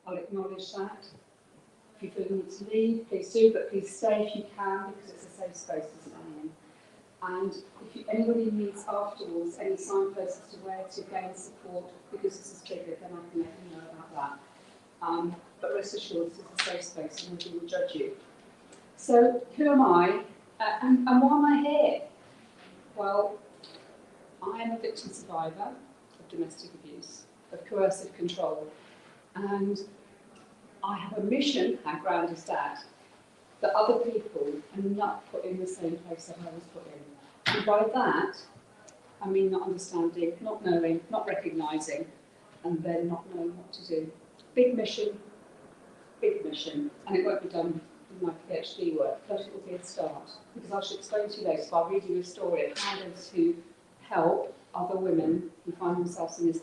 I'll acknowledge that. If you feel you need to leave, please do, but please stay if you can, because it's a safe space to stay in. And if anybody needs afterwards any signposts as to where to gain support because this is triggered, then I can let you know about that. But rest assured, this is a safe space and nobody will judge you. So, who am I? And why am I here? Well, I am a victim survivor of domestic abuse, of coercive control. And I have a mission, how grand is that, that other people are not put in the same place that I was put in. And by that, I mean not understanding, not knowing, not recognising, and then not knowing what to do. Big mission, and it won't be done in my PhD work, but it will be a start. Because I should explain to you later by reading you a story of how to help other women who find themselves in this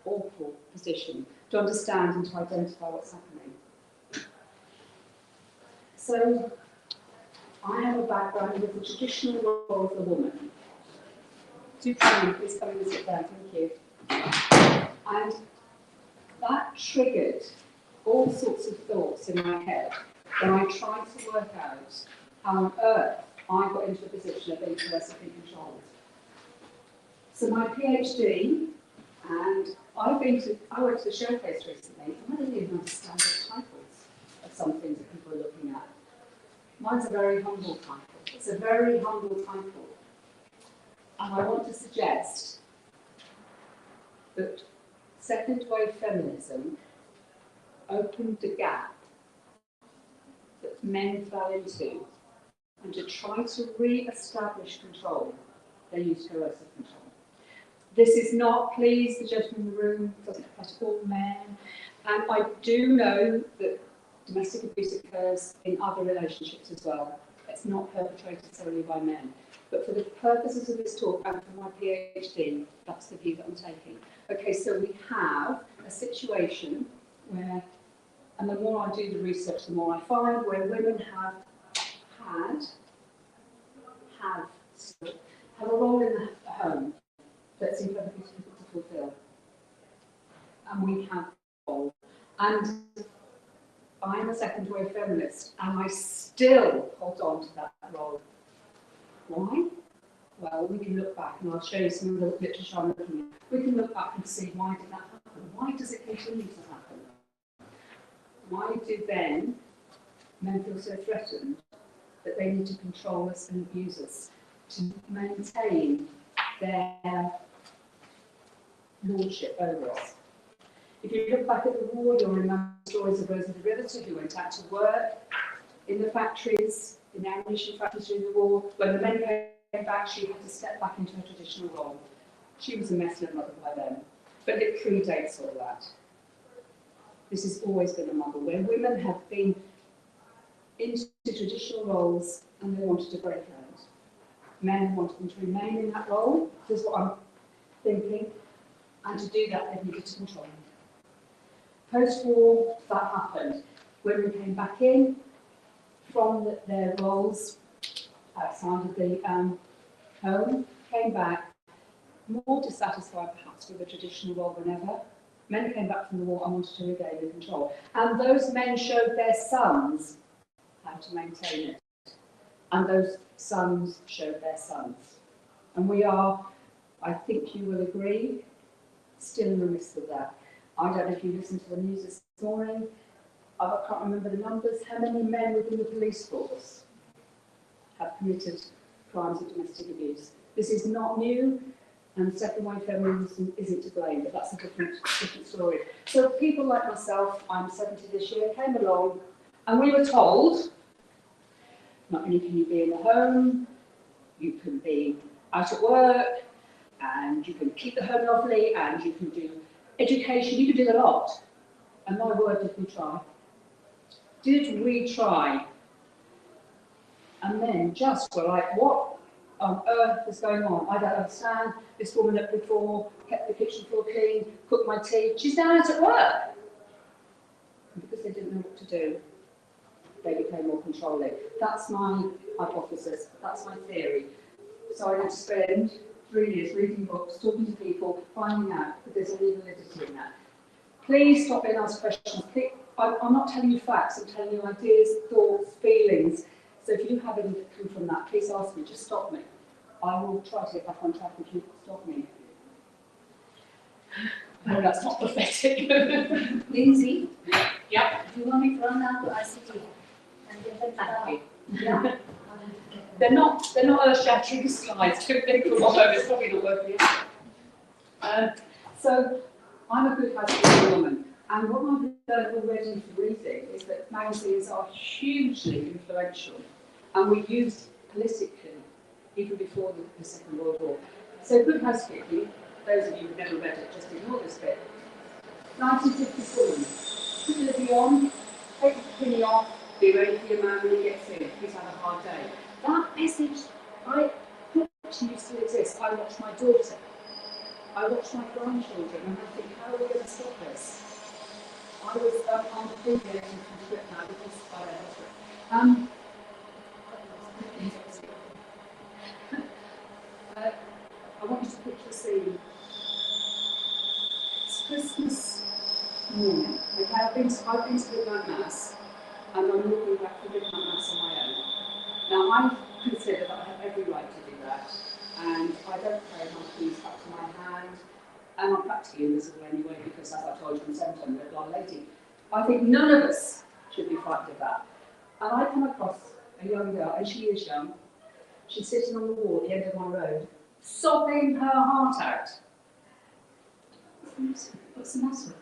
awful position to understand and to identify what's happening. So, I have a background with the traditional role of the woman. Do please come and sit down, thank you. And that triggered all sorts of thoughts in my head when I tried to work out how on earth I got into a position of being coercively controlled. So my PhD, and I went to the showcase recently, and I didn't even understand the titles of some things that people are looking at. Mine's a very humble title. It's a very humble title. And I want to suggest that second wave feminism opened the gap that men fell into, and to try to re-establish control, they used coercive control. This is not, please, the gentleman in the room doesn't apply to all men. And I do know that domestic abuse occurs in other relationships as well. It's not perpetrated solely by men. But for the purposes of this talk and for my PhD, that's the view that I'm taking. Okay, so we have a situation where, and the more I do the research, the more I find, where women have a role in the home that's incredibly difficult to fulfill. And we have a role. And I'm a second wave feminist, and I still hold on to that role. Why? Well, we can look back, and I'll show you some of the literature I'm looking at. We can look back and see, why did that happen? Why does it continue to happen? Why do then men feel so threatened that they need to control us and abuse us to maintain their lordship over us? If you look back at the war, you'll remember stories of Rosa de Rivera, who went out to work in the factories, in the ammunition factories during the war. When the men came back, she had to step back into her traditional role. She was a mess of a mother by then, but it predates all that. This has always been a model where women have been into traditional roles and they wanted to break out. Men wanted them to remain in that role, this is what I'm thinking, and to do that they needed to control them. Post-war, that happened. Women came back in from their roles outside of the home, came back, more dissatisfied perhaps with the traditional role than ever. Men came back from the war and wanted to regain the control. And those men showed their sons how to maintain it. And those sons showed their sons. And we are, I think you will agree, still in the midst of that. I don't know if you listened to the news this morning. I can't remember the numbers. How many men within the police force have committed crimes of domestic abuse? This is not new, and second wave feminism isn't to blame, but that's a different story. So people like myself, I'm 70 this year, came along, and we were told, not only can you be in the home, you can be out at work, and you can keep the home lovely, and you can do education, you can do a lot. And my word, did we try? Did we try? And then just were like, what on earth is going on? I don't understand. This woman up before kept the kitchen floor clean, cooked my tea. She's now out at work. And because they didn't know what to do, they became more controlling. That's my hypothesis. That's my theory. So I had to spend 3 years reading books, talking to people, finding out that there's a validity in that. Please stop being asked questions. I'm not telling you facts, I'm telling you ideas, thoughts, feelings. So if you have anything from that, please ask me, just stop me. I will try to get back on track if you stop me. No, that's not prophetic. Lyndsey, Yeah. do you want me to run down to ICT and get them Thank you. Yeah. They're not earth-shattering slides. Don't think for one moment, it's probably not working. So I'm a good housekeeping woman, and what I've learned already from reading is that magazines are hugely influential, and were used politically even before the Second World War. So good housekeeping, those of you who've never read it, just ignore this bit. 1957, put the living on, take the penny off, be ready for your man when he gets in, he's had a hard day. That message, I actually still exists. I watch my daughter, I watch my grandchildren, and I think, how are we going to stop this? I was on the previous trip now because I don't know. I want you to picture a scene. It's Christmas morning. Okay, I've been to midnight mass, and I'm walking back from midnight mass on my own. Now, I consider that I have every right to do that, and I don't carry my keys back to my hand, and I'm practically invisible anyway because, as I told you, I'm 7 I'm a blind lady. I think none of us should be frightened of that. And I come across a young girl, and she is young. She's sitting on the wall at the end of my road, sobbing her heart out. What's the matter?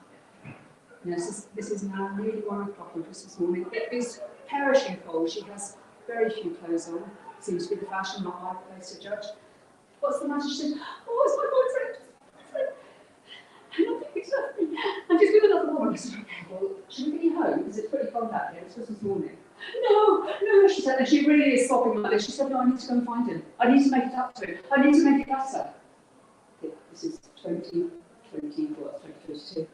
Yes, this is now nearly 1 o'clock on Christmas morning. It is perishing cold. She has very few clothes on. Seems to be the fashion, not my place to judge. What's the matter? She said, oh, it's my boyfriend. And I think he's left me. And she's with another woman. I said, okay, well, should we get you home? Because it's pretty cold out here. It's Christmas morning. No, she said, and she really is sobbing like this. She said, no, I need to go and find him. I need to make it up to him. I need to make it better. This is 2022.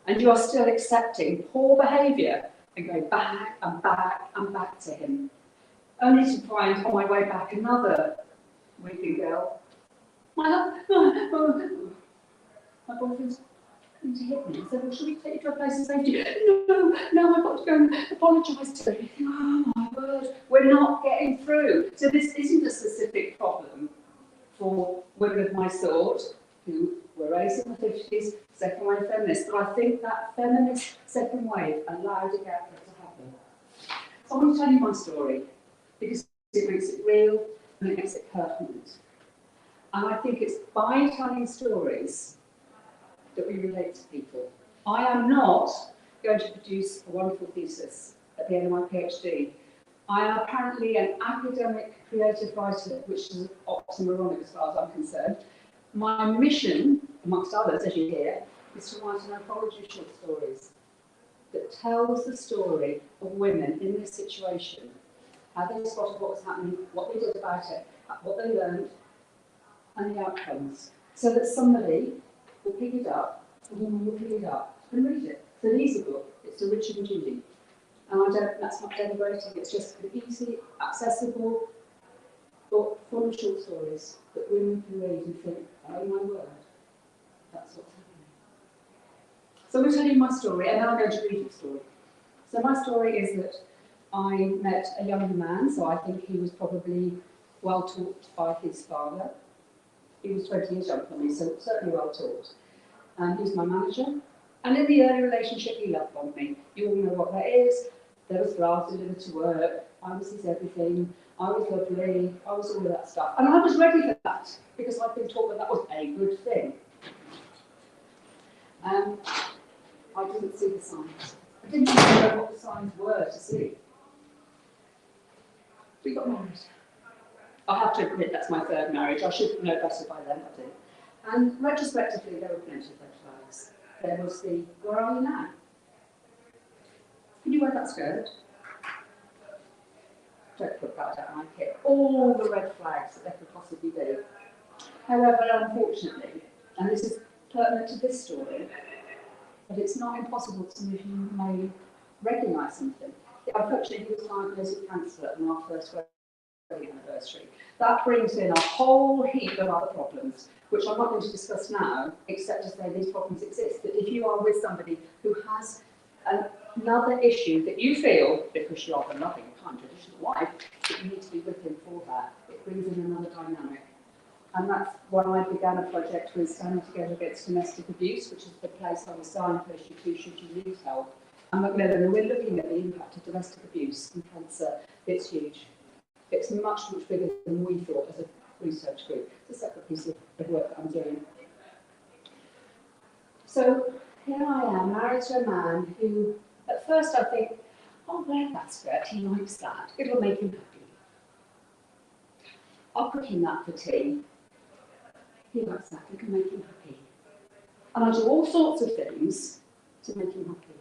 And you are still accepting poor behaviour and going back and back and back to him. Only to find on my way back another weeping girl. My boyfriend's going to hit me. I said, well, should we take you to a place of safety? No, I've got to go and apologise to him. Oh my word, we're not getting through. So this isn't a specific problem for women of my sort who were raised in the 50s, second wave feminists, but I think that feminist second wave allowed a gap to happen. So I want to tell you my story because it makes it real and it makes it pertinent. And I think it's by telling stories that we relate to people. I am not going to produce a wonderful thesis at the end of my PhD. I am apparently an academic creative writer, which is oxymoronic as far as I'm concerned. My mission, amongst others, as you hear, is to write an anthology of short stories that tells the story of women in this situation, how they spotted what was happening, what they did about it, what they learned, and the outcomes, so that somebody will pick it up, a woman will pick it up and read it. It's an easy book, it's a Richard and Judy. And that's not denigrating, it's just an easy, accessible book full of short stories that women can read and think, oh my word, that's what's happening. So I'm going to tell you my story, and then I'm going to read your story. So my story is that I met a younger man, so I think he was probably well taught by his father. He was 20 years younger than me, so certainly well taught. And he was my manager. And in the early relationship, he love bombed me. You all know what that is. There was flowers delivered to work. I was his everything. I was lovely. I was all of that stuff. And I was ready for that, because I'd been taught that that was a good thing. I didn't see the signs. I didn't even know what the signs were to see. We got married. I have to admit that's my third marriage. I should know better by then, I did. And retrospectively, there were plenty of red flags. There was the, where are you now? Can you wear that skirt? Don't put that out like it. All the red flags that there could possibly be. However, unfortunately, and this is pertinent to this story, but it's not impossible to if you may recognise something. Unfortunately, he was diagnosed with cancer on our first wedding anniversary. That brings in a whole heap of other problems, which I'm not going to discuss now, except to say these problems exist. That if you are with somebody who has another issue that you feel, because you are the loving, kind, traditional wife, that you need to be with him for that, it brings in another dynamic. And that's when I began a project with Standing Together Against Domestic Abuse, which is the place I was signposted to should you need help. And Macmillan, and we're looking at the impact of domestic abuse and cancer. It's huge. It's much, much bigger than we thought as a research group. It's a separate piece of work that I'm doing. So here I am, married to a man who, at first I think, oh, wear that skirt, he likes that, it'll make him happy. I'll cook him that for tea. He likes that, it can make him happy. And I do all sorts of things to make him happy.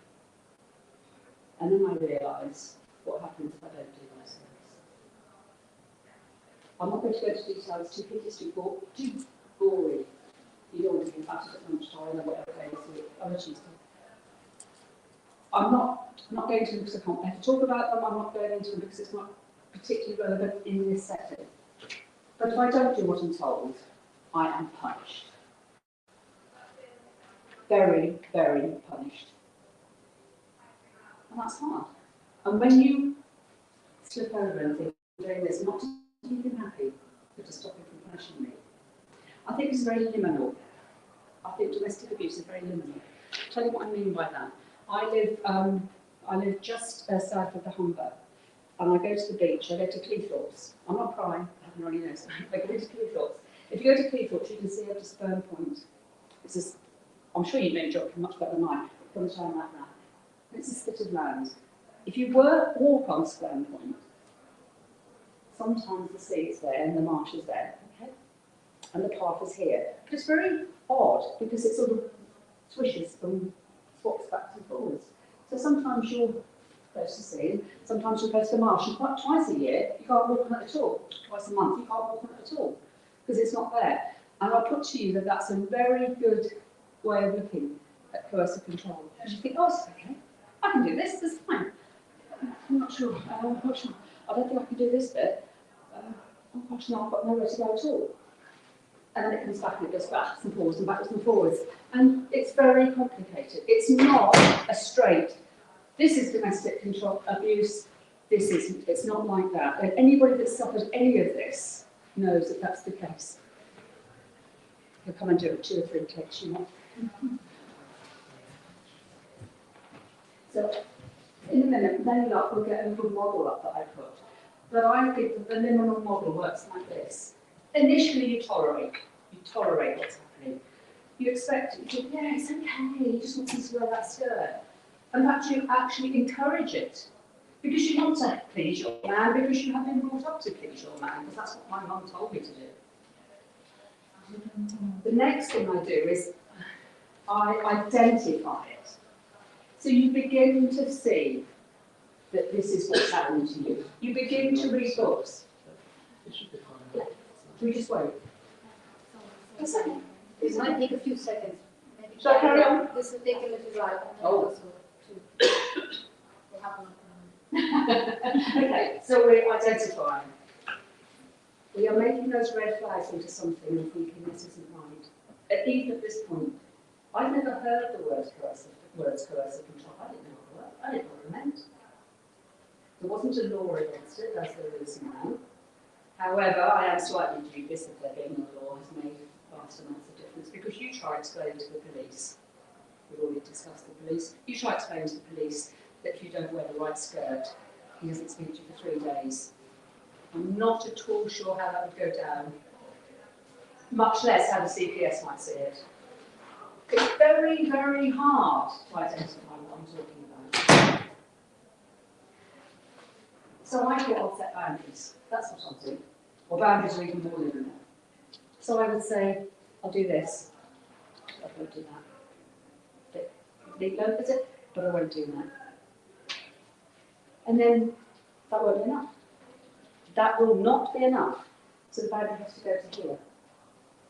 And then I realise what happens if I don't do those things. I'm not going to go into details, too hideous, too boring. You don't want to think about it at lunchtime or whatever day this week, on a Tuesday. I'm not going to, because I can't bear to talk about them, I'm not going into them because it's not particularly relevant in this setting. But if I don't do what I'm told, I am punished. Very, very punished. And that's hard. And when you slip over and think, I'm doing this not to keep him happy, but to stop him from punishing me, I think it's very liminal. I think domestic abuse is very liminal. I'll tell you what I mean by that. I live just south of the Humber, and I go to the beach. I go to Cleethorpes. I'm not crying. I haven't already noticed. I go to Cleethorpes. If you go to Cleethorpes, you can see up to Sperm Point. It's this, I'm sure you know geography much better than I, from a time like that. It's a spit of land. If you walk on Sperm Point, sometimes the sea is there and the marsh is there, okay? And the path is here. But it's very odd because it sort of swishes and swaps back and forwards. So sometimes you're close to sea, sometimes you're close to marsh, and quite twice a year you can't walk on it at all. Twice a month you can't walk on it at all because it's not there. And I put to you that that's a very good way of looking at coercive control. Because you think, oh, it's okay, I can do this, it's fine. I'm not sure. I don't think I can do this bit. Oh gosh, no, I've got nowhere to go at all. And then it comes back and it goes backwards and forwards and backwards and forwards. And it's very complicated. It's not a straight, this is domestic control abuse, this isn't. It's not like that. And anybody that's suffered any of this knows that that's the case. You'll come and do it 2 or 3 takes, you know. So, in a minute, then we'll get a little model up that I put. But I think that the liminal model works like this. Initially, you tolerate what's happening. You expect it, you think, yeah, it's okay, you just want to wear that skirt. And that you actually encourage it. Because you want to please your man, because you have been brought up to please your man, because that's what my mum told me to do. The next thing I do is I identify it. So you begin to see that this is what's happening to you. You begin to read books. Yeah. Should we just wait? A second. This might take a few seconds. Maybe Shall I carry on? This will take a little while. Oh. Also to happen. Okay, so we're identifying. We are making those red flags into something and thinking this isn't right. Even at this point, I've never heard the words coercive control. I didn't know what it was. I didn't know what it meant. There wasn't a law against it, as there is now. However, I am slightly dubious that there being a law has made vast amounts of difference because you try explaining to the police, we've already discussed the police, you try explaining to the police that if you don't wear the right skirt, he doesn't speak to you for 3 days. I'm not at all sure how that would go down, much less how the CPS might see it. It's very, very hard to identify what I'm talking about. So I thought I'll set boundaries. That's what I'll do. Or boundaries are even more liminal. So I would say, I'll do this. I won't do that. Big low visit, but I won't do that. And then that won't be enough. That will not be enough. So the boundary has to go to here.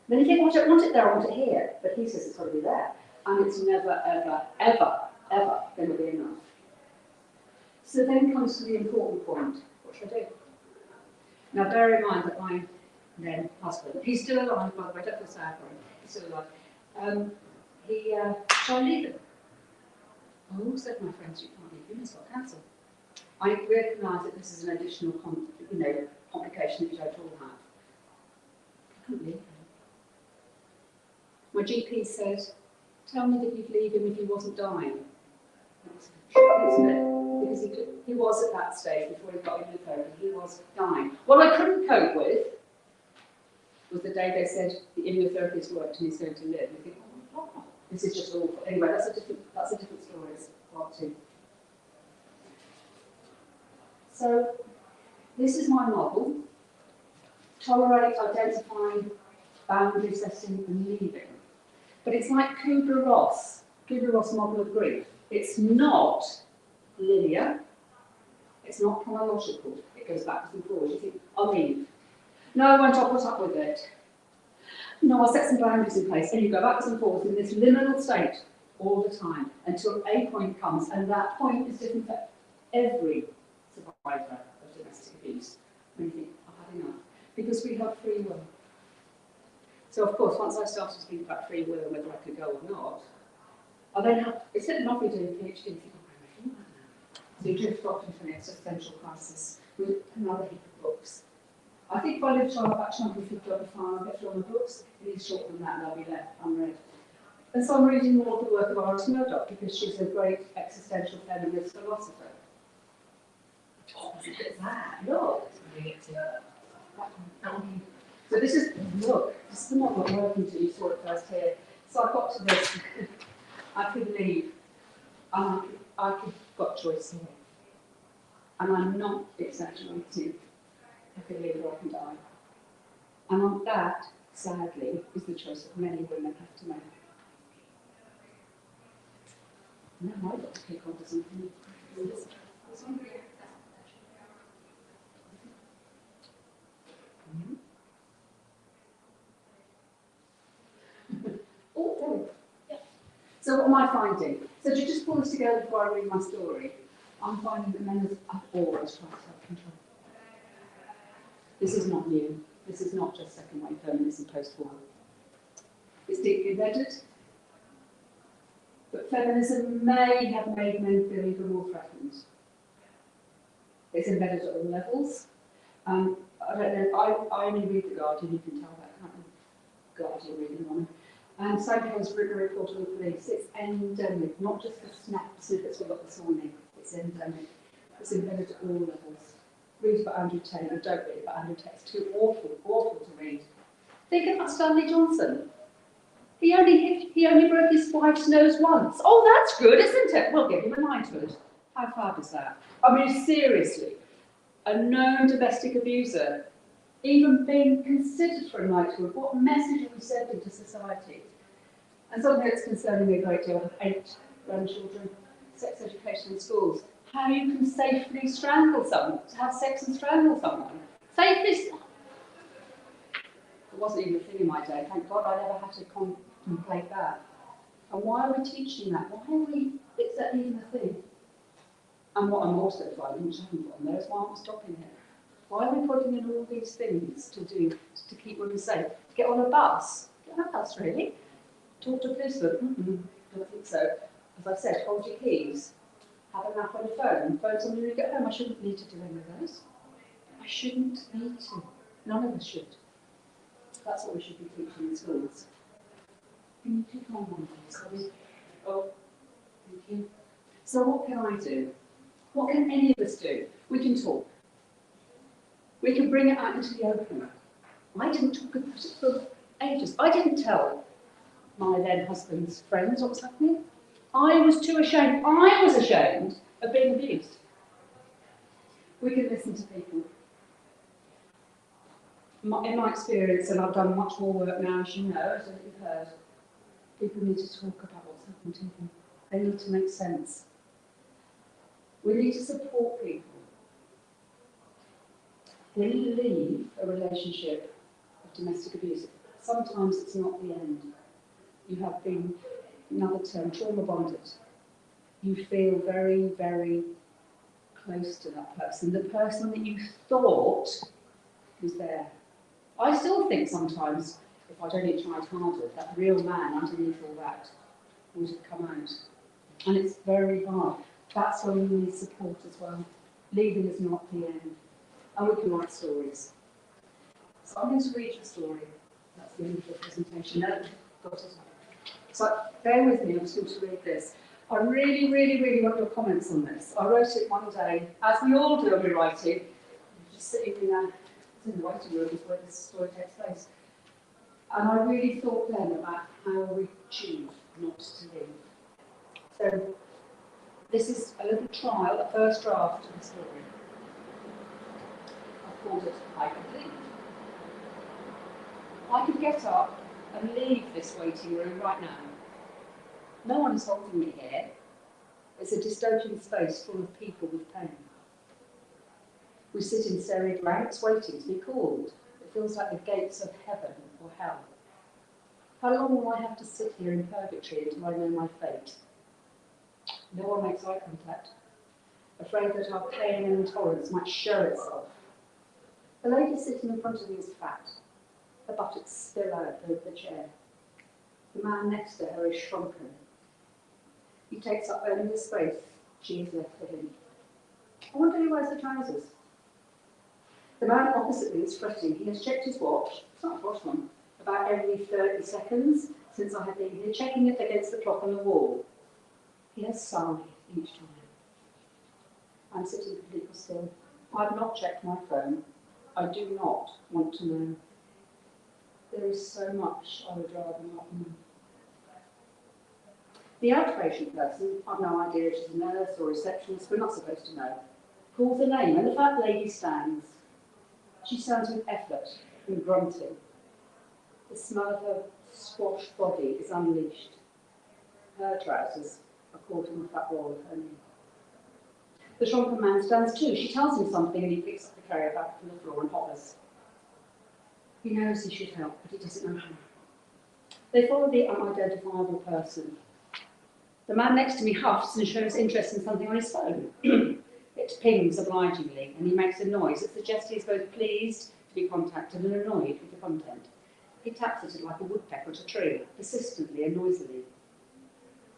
Then you think, well, I don't want it there, I want it here. But he says it's got to be there. And it's never, ever, ever, ever going to be enough. So then comes to the important point. What should I do? Now bear in mind that then husband. He's still alive, by the way, don't feel sad for him. He's still alive. So I leave him. Oh, said my friends, you can't leave him, he's got cancer. I recognise that this is an additional complication that you don't all have. I couldn't leave him. My GP said, tell me that you'd leave him if he wasn't dying. That's true, isn't it? Because he was at that stage before he got immunotherapy, he was dying. What I couldn't cope with was the day they said the immunotherapy has worked and he's going to live. You think, oh, this is just awful. Anyway, that's a different story. It's part two. So this is my model. Tolerate, identifying, boundary setting and leaving. But it's like Kubler-Ross model of grief. It's not linear. It's not chronological. It goes backwards and forwards. You think, I'll leave. No, I won't, I'll put up with it. No, I'll set some boundaries in place. And you go backwards and forwards in this liminal state all the time until a point comes. And that point is different for every survivor of domestic abuse. And you think, I've had enough. Because we have free will. So, of course, once I started to think about free will and whether I could go or not, I then have, instead of not doing a PhD, you think, oh, I'm doing that now. So you drift off into an existential crisis with another heap of books. I think by the time I've actually picked up the file, I'll get through all the books, it is shorter than that, and they'll be left unread. And so I'm reading more of the work of Iris Murdoch because she's a great existential feminist philosopher. Oh, look at that, look. So this is the model I'm working to, you saw it first here. So I got to this, I could leave, and I could got choice here. And I'm not exaggerating. I can live or I can die. And on that, sadly, is the choice that many women have to make. Now I've got to pick on to something. Oh, there we go. Yeah. So what am I finding? So to just pull this together before I read my story, I'm finding that men have always tried to have control. This is not new. This is not just second wave feminism post-war. It's deeply embedded. But feminism may have made men feel even more threatened. It's embedded at all levels. I don't know, I only read The Guardian, you can tell that, can't you? Guardian reading on it. And Sanko's written a report to the police. It's endemic, not just the snap snippets we got this morning. It's endemic. It's embedded at all levels. Read about Andrew Taylor, don't read about Andrew Taylor. It's too awful to read. Think about Stanley Johnson. He only broke his wife's nose once. Oh, that's good, isn't it? We'll give him a knighthood. How far is that? I mean, seriously, a known domestic abuser, even being considered for a knighthood, what message are we sending to society? And something that's concerning me a great deal, I have 8 grandchildren, sex education in schools. How you can safely strangle someone, to have sex and strangle someone. Safely. It wasn't even a thing in my day. Thank God I never had to contemplate that. And why are we teaching that? Is that even a thing? And what I'm also finding, which I haven't put on there, is why I'm stopping here. Why are we putting in all these things to keep women safe? To get on a bus? Get on a bus, really? Talk to a policeman? Don't think so. As I said, hold your keys. Have an app on your phone. Phone somebody when you get home. I shouldn't need to do any of those. I shouldn't need to. None of us should. That's what we should be teaching in schools. Can you click on one, please? Oh, thank you. So what can I do? What can any of us do? We can talk. We can bring it out into the open. I didn't talk about it for ages. I didn't tell my then husband's friends what was happening. I was too ashamed. I was ashamed of being abused. We can listen to people. In my experience, and I've done much more work now, as you know, as you've heard, people need to talk about what's happened to them. They need to make sense. We need to support people. When you leave a relationship of domestic abuse, sometimes it's not the end. You have been, another term, trauma bonded. You feel very, very close to that person. The person that you thought was there. I still think sometimes, if I'd only tried harder, that real man underneath all that would have come out. And it's very hard. That's when we need support as well. Leaving is not the end. And we can write stories. So I'm going to read the story. That's the end of the presentation. No, got it. So bear with me, I'm just going to read this. I really, really, really want your comments on this. I wrote it one day, as we all do when we're writing, just sitting in the writing room is where this story takes place. And I really thought then about how we choose not to leave. So this is a little trial, a first draft of the story. I've called it I Could Leave. I could get up and leave this waiting room right now. No one is holding me here. It's a dystopian space full of people with pain. We sit in serried ranks waiting to be called. It feels like the gates of heaven or hell. How long will I have to sit here in purgatory until I know my fate? No one makes eye contact, afraid that our pain and intolerance might show itself. The lady sitting in front of me is fat. Her buttocks spill out over the chair. The man next to her is shrunken. He takes up only the space she has left for him. I wonder who wears the trousers. The man opposite me is fretting. He has checked his watch, it's not a posh one, about every 30 seconds since I have been here, checking it against the clock on the wall. He has sighed each time. I'm sitting completely still. I've not checked my phone. I do not want to know. There is so much I would rather not know. The outpatient person, I've no idea if she's a nurse or a receptionist, we're not supposed to know, calls her name and the fat lady stands. She stands with effort and grunting. The smell of her squashed body is unleashed. Her trousers are caught in the fat roll of her knee. The shrunken man stands too. She tells him something and he picks up the carrier back from the floor and hovers. He knows he should help, but he doesn't know how. They follow the unidentifiable person. The man next to me huffs and shows interest in something on his phone. It pings obligingly, and he makes a noise that suggests he is both pleased to be contacted and annoyed with the content. He taps at it like a woodpecker at a tree, persistently and noisily.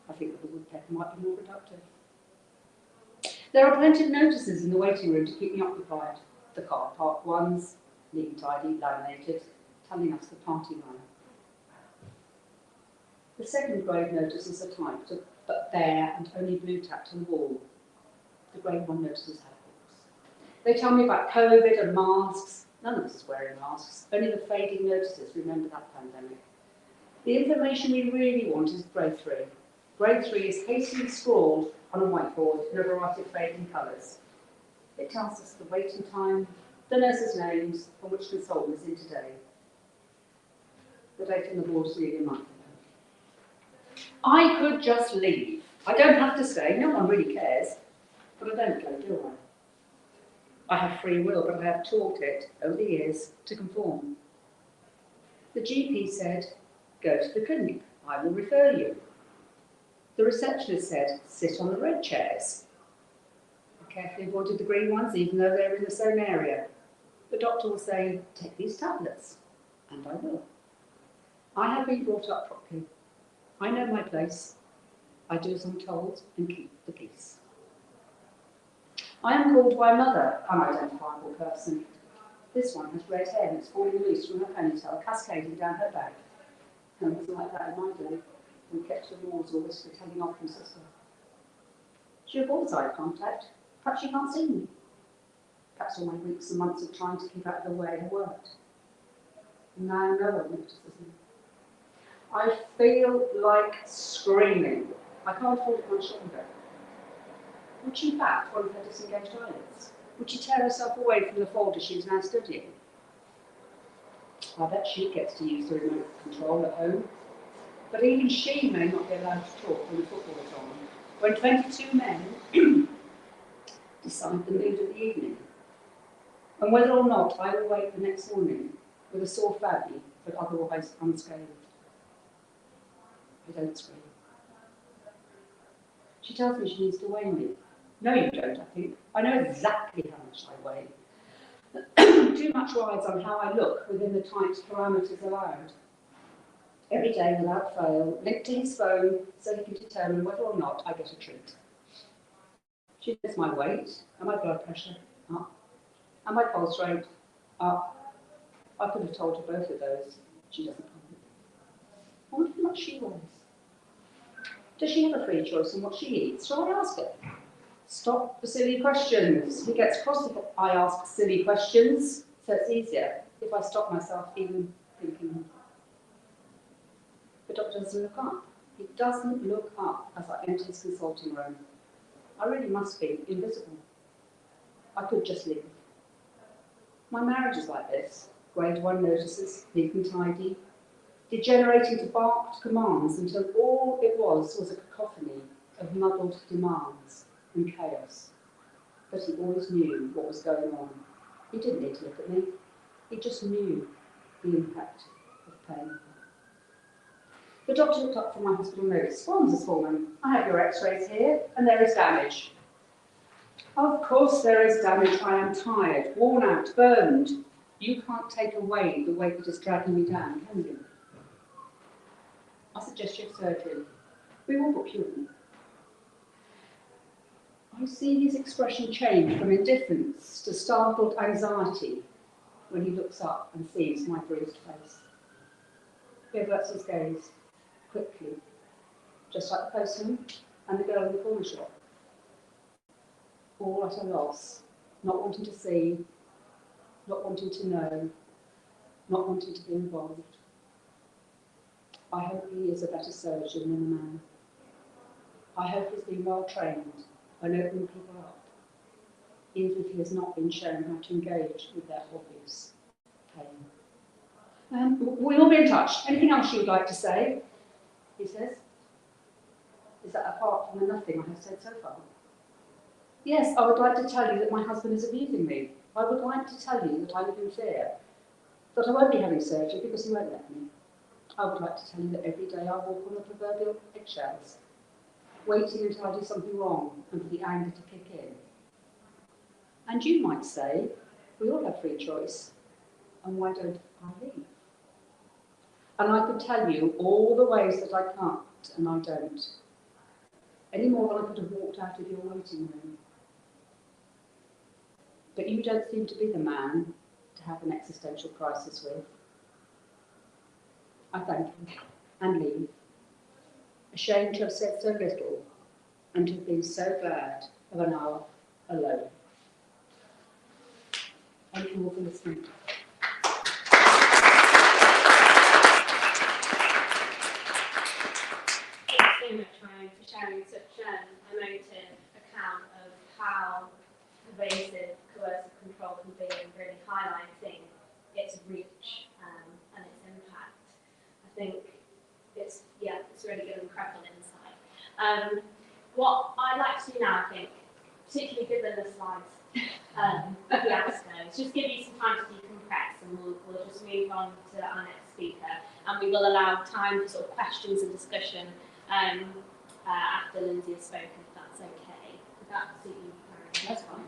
I think that the woodpecker might be more productive. There are plenty of notices in the waiting room to keep me occupied. The car park ones, neat, tidy, laminated, telling us the party line. The second grade notices are typed, but bare and only blue tacked on the wall. The grade 1 notices have books. They tell me about COVID and masks. None of us is wearing masks. Only the fading notices remember that pandemic. The information we really want is grade 3. Grade 3 is hastily scrawled on a whiteboard in a variety of fading colours. It tells us the waiting time, the nurses' names, and which consultant is in today. The date on the board is nearly a month ago. I could just leave. I don't have to stay. No one really cares. But I don't go, do I? I have free will, but I have taught it, over the years, to conform. The GP said, go to the clinic. I will refer you. The receptionist said, sit on the red chairs. I carefully avoided the green ones, even though they're in the same area. The doctor will say, take these tablets. And I will. I have been brought up properly. I know my place. I do as I'm told and keep the peace. I am called by mother, unidentifiable person. This one has red hair and it's falling loose from her ponytail, cascading down her back. No one was like that in my day. We kept the walls or whispered, telling off from sister. She avoids eye contact. Perhaps she can't see me. Perhaps all my weeks and months of trying to keep out of the way have worked. And now no one notices me. I feel like screaming. I can't hold it much longer. Would she bat one of her disengaged eyelids? Would she tear herself away from the folder she is now studying? I bet she gets to use the remote control at home. But even she may not be allowed to talk when the football is on. When 22 men decide the mood of the evening. And whether or not I will wake the next morning with a sore belly, but otherwise unscathed. I don't scream. She tells me she needs to weigh me. No, you don't, I think. I know exactly how much I weigh. Too much rides on how I look within the tight parameters allowed. Every day, without fail, linked to his phone so he can determine whether or not I get a treat. She knows my weight and my blood pressure, up, and my pulse rate, up. I could have told her both of those. She doesn't comment. I wonder how much she weighs. Does she have a free choice in what she eats? Shall I ask her? Stop the silly questions. He gets cross if I ask silly questions, so it's easier if I stop myself even thinking. The doctor doesn't look up. He doesn't look up as I enter his consulting room. I really must be invisible. I could just leave. My marriage is like this. Grade 1 notices, neat and tidy, degenerating to barked commands until all it was a cacophony of muddled demands and chaos. But he always knew what was going on. He didn't need to look at me. He just knew the impact of pain. The doctor looked up from my hospital notes. Well, Mrs. Foreman, I have your x-rays here, and there is damage. Of course there is damage. I am tired, worn out, burned. You can't take away the weight that is dragging me down, can you? I suggest you have surgery. We will book you in. I see his expression change from indifference to startled anxiety when he looks up and sees my bruised face. He averts his gaze quickly, just like the postman and the girl in the corner shop. All at a loss, not wanting to see, not wanting to know, not wanting to be involved. I hope he is a better surgeon than a man. I hope he's been well trained on opening people up, even if he has not been shown how to engage with their obvious pain. We'll be in touch. Anything else you would like to say? He says. Is that apart from the nothing I have said so far? Yes, I would like to tell you that my husband is abusing me. I would like to tell you that I live in fear, that I won't be having surgery because he won't let me. I would like to tell you that every day I walk on the proverbial eggshells, waiting until I do something wrong and for the anger to kick in. And you might say, we all have free choice, and why don't I leave? And I could tell you all the ways that I can't and I don't, any more than I could have walked out of your waiting room. But you don't seem to be the man to have an existential crisis with. I thank you and leave, ashamed to have said so little and to have been so glad of an hour alone. Thank you all for listening. Thanks so much, Marion, for sharing such an emotive account of how pervasive coercive control can be and really highlighting its reach and its impact. I think it's really good and incredible insight. What I'd like to do now, I think, particularly given the slides of the fiasco, is just give you some time to decompress, and we'll just move on to our next speaker, and we will allow time for sort of questions and discussion after Lyndsey has spoken, if that's okay. Would that suit you, Marion? That's fine.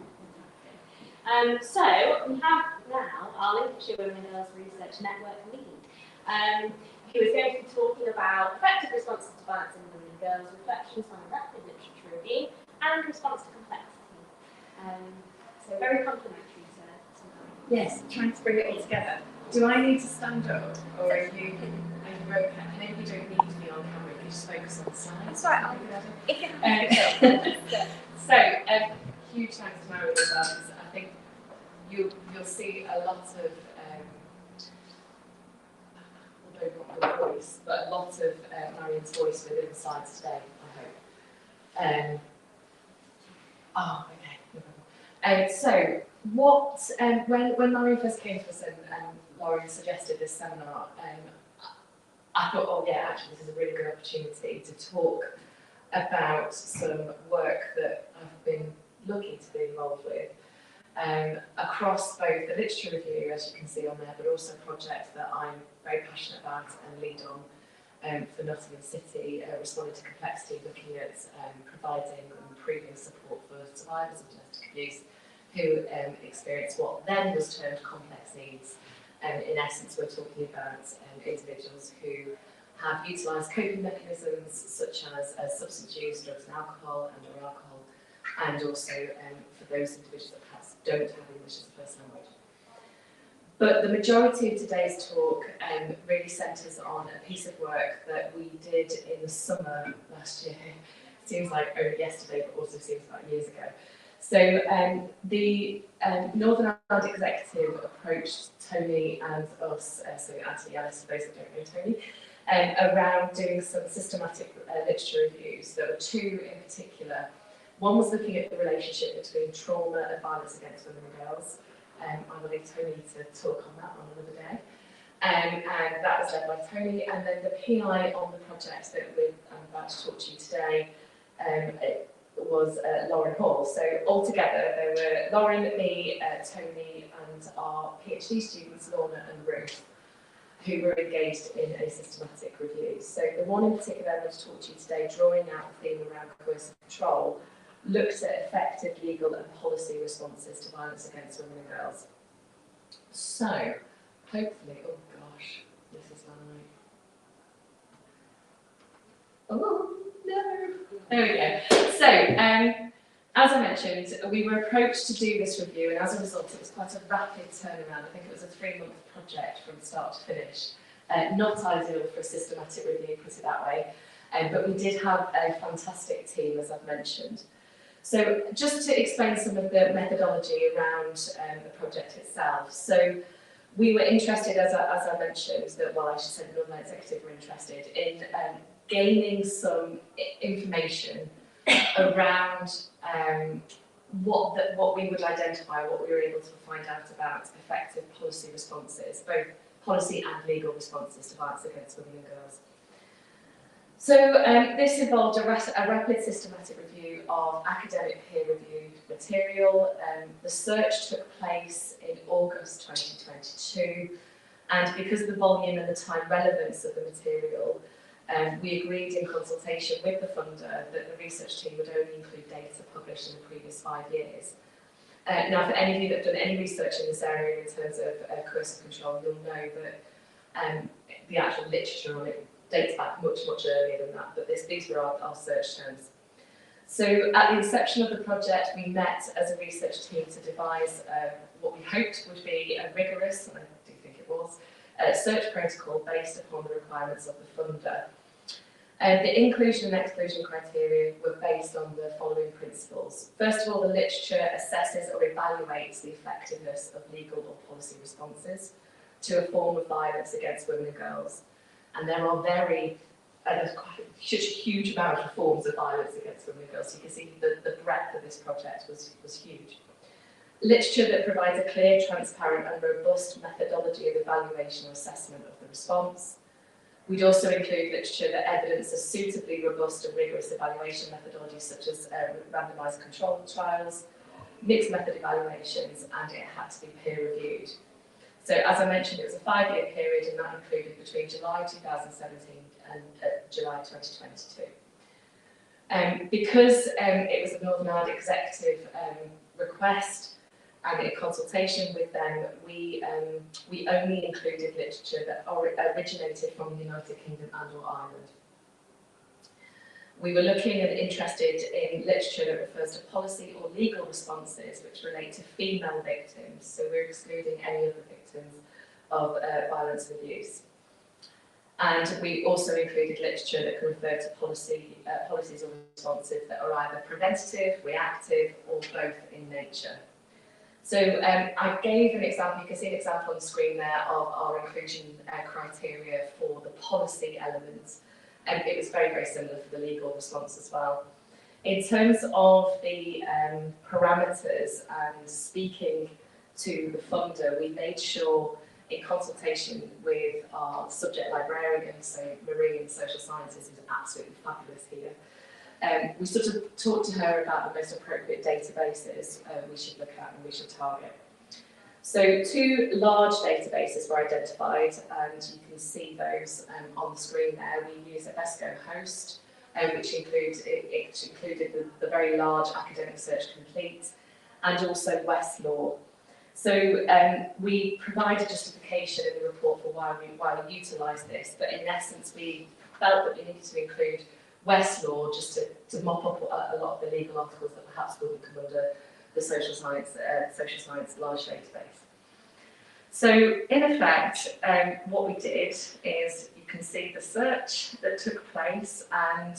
So we have now our Lincolnshire Women and Girls Research Network lead, who is going to be talking about effective responses to violence in women and girls, reflections on a rapid literature review, and response to complexity. So very complimentary to Marion. Yes, trying to bring it all together. Do I need to stand up, or are you okay? Maybe you don't need to be on camera, you just focus on the slides. That's right. So, huge thanks to Marion as well, because I think you'll see a lot of, although not her voice, but a lot of Marion's voice within the slides today, I hope. Okay. So, what when Marion first came to us and Lauren suggested this seminar, I thought, oh yeah, actually this is a really good opportunity to talk about some work that I've been looking to be involved with across both the literature review, as you can see on there, but also a project that I'm very passionate about and lead on for Nottingham City, responding to complexity, looking at providing and improving support for survivors of domestic abuse who experienced what then was termed complex needs. In essence, we're talking about individuals who have utilised coping mechanisms such as substance use, drugs and alcohol, and or alcohol, and also for those individuals that perhaps don't have English as a first language. But the majority of today's talk really centres on a piece of work that we did in the summer last year. Seems like only yesterday, but also seems like years ago. So the Northern Ireland Executive approached Tony and us, so Anthony Ellis, for those that don't know Tony, around doing some systematic literature reviews. There were two in particular. One was looking at the relationship between trauma and violence against women and girls. I will leave Tony to talk on that on another day. And that was led by Tony. And then the PI on the project that I'm about to talk to you today was Lauren Hall. So altogether there were Lauren, me, Tony and our PhD students, Lorna and Ruth, who were engaged in a systematic review. So the one in particular I'm going to talk to you today, drawing out the theme around coercive control, looked at effective legal and policy responses to violence against women and girls. So, hopefully, oh gosh, this is my... Oh, no! There we go. So, as I mentioned, we were approached to do this review, and as a result, it was quite a rapid turnaround. I think it was a 3-month project from start to finish. Not ideal for a systematic review, put it that way, but we did have a fantastic team, as I've mentioned. So just to explain some of the methodology around the project itself. So we were interested, as I mentioned, that, well, I should say the Northern Executive were interested in gaining some information around what we would identify, what we were able to find out about effective policy responses, both policy and legal responses to violence against women and girls. So this involved a rapid systematic review of academic peer-reviewed material. The search took place in August 2022, and because of the volume and the time relevance of the material, we agreed in consultation with the funder that the research team would only include data published in the previous 5 years. Now, for any of you that have done any research in this area in terms of coercive control, you'll know that the actual literature on it dates back much, much earlier than that, but these were our search terms. So at the inception of the project, we met as a research team to devise what we hoped would be a rigorous, and I do think it was, search protocol based upon the requirements of the funder. The inclusion and exclusion criteria were based on the following principles. First of all, the literature assesses or evaluates the effectiveness of legal or policy responses to a form of violence against women and girls. And there are there's quite such a huge amount of forms of violence against women and girls. So you can see the breadth of this project was huge. Literature that provides a clear, transparent and robust methodology of evaluation or assessment of the response. We'd also include literature that evidences suitably robust and rigorous evaluation methodologies such as randomised controlled trials, mixed method evaluations, and it had to be peer reviewed. So as I mentioned, it was a 5-year period, and that included between July 2017 and July 2022. Because it was a Northern Ireland Executive request and in consultation with them, we only included literature that originated from the United Kingdom and or Ireland. We were looking and interested in literature that refers to policy or legal responses which relate to female victims, so we're excluding any other victims of violence and abuse. And we also included literature that can refer to policies or responses that are either preventative, reactive, or both in nature. So I gave an example, you can see an example on the screen there of our inclusion criteria for the policy elements. And it was very, very similar for the legal response as well. In terms of the parameters and speaking to the funder, we made sure, in consultation with our subject librarian, so Marie in social sciences, who's absolutely fabulous here, we sort of talked to her about the most appropriate databases we should look at and we should target. So 2 large databases were identified, and you can see those on the screen there. We use a Vesco host, which included the very large Academic Search Complete, and also Westlaw. So we provide a justification in the report for why we utilise this, but in essence we felt that we needed to include Westlaw just to mop up a lot of the legal articles that perhaps wouldn't come under the social science large database. So in effect, what we did is, you can see the search that took place, and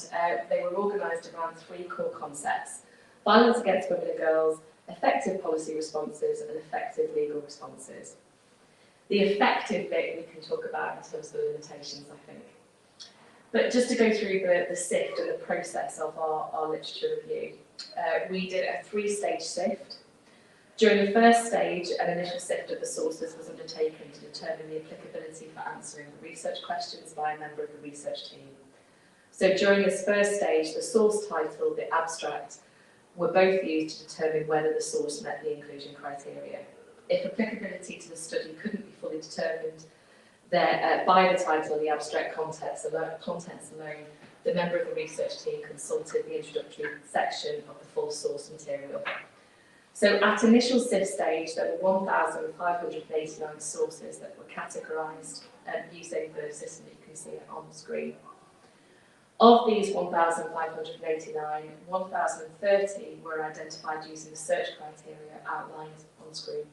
they were organised around 3 core concepts: violence against women and girls, effective policy responses, and effective legal responses. The effective bit we can talk about in terms of the limitations, I think. But just to go through the sift and the process of our literature review, we did a 3-stage sift. During the first stage, an initial sift of the sources was undertaken to determine the applicability for answering the research questions by a member of the research team. So during this first stage, the source title, the abstract, were both used to determine whether the source met the inclusion criteria. If applicability to the study couldn't be fully determined by the title and the abstract contents alone, the member of the research team consulted the introductory section of the full source material. So at initial sift stage, there were 1,589 sources that were categorised using the system that you can see on the screen. Of these 1,589, 1,030 were identified using the search criteria outlined on screen,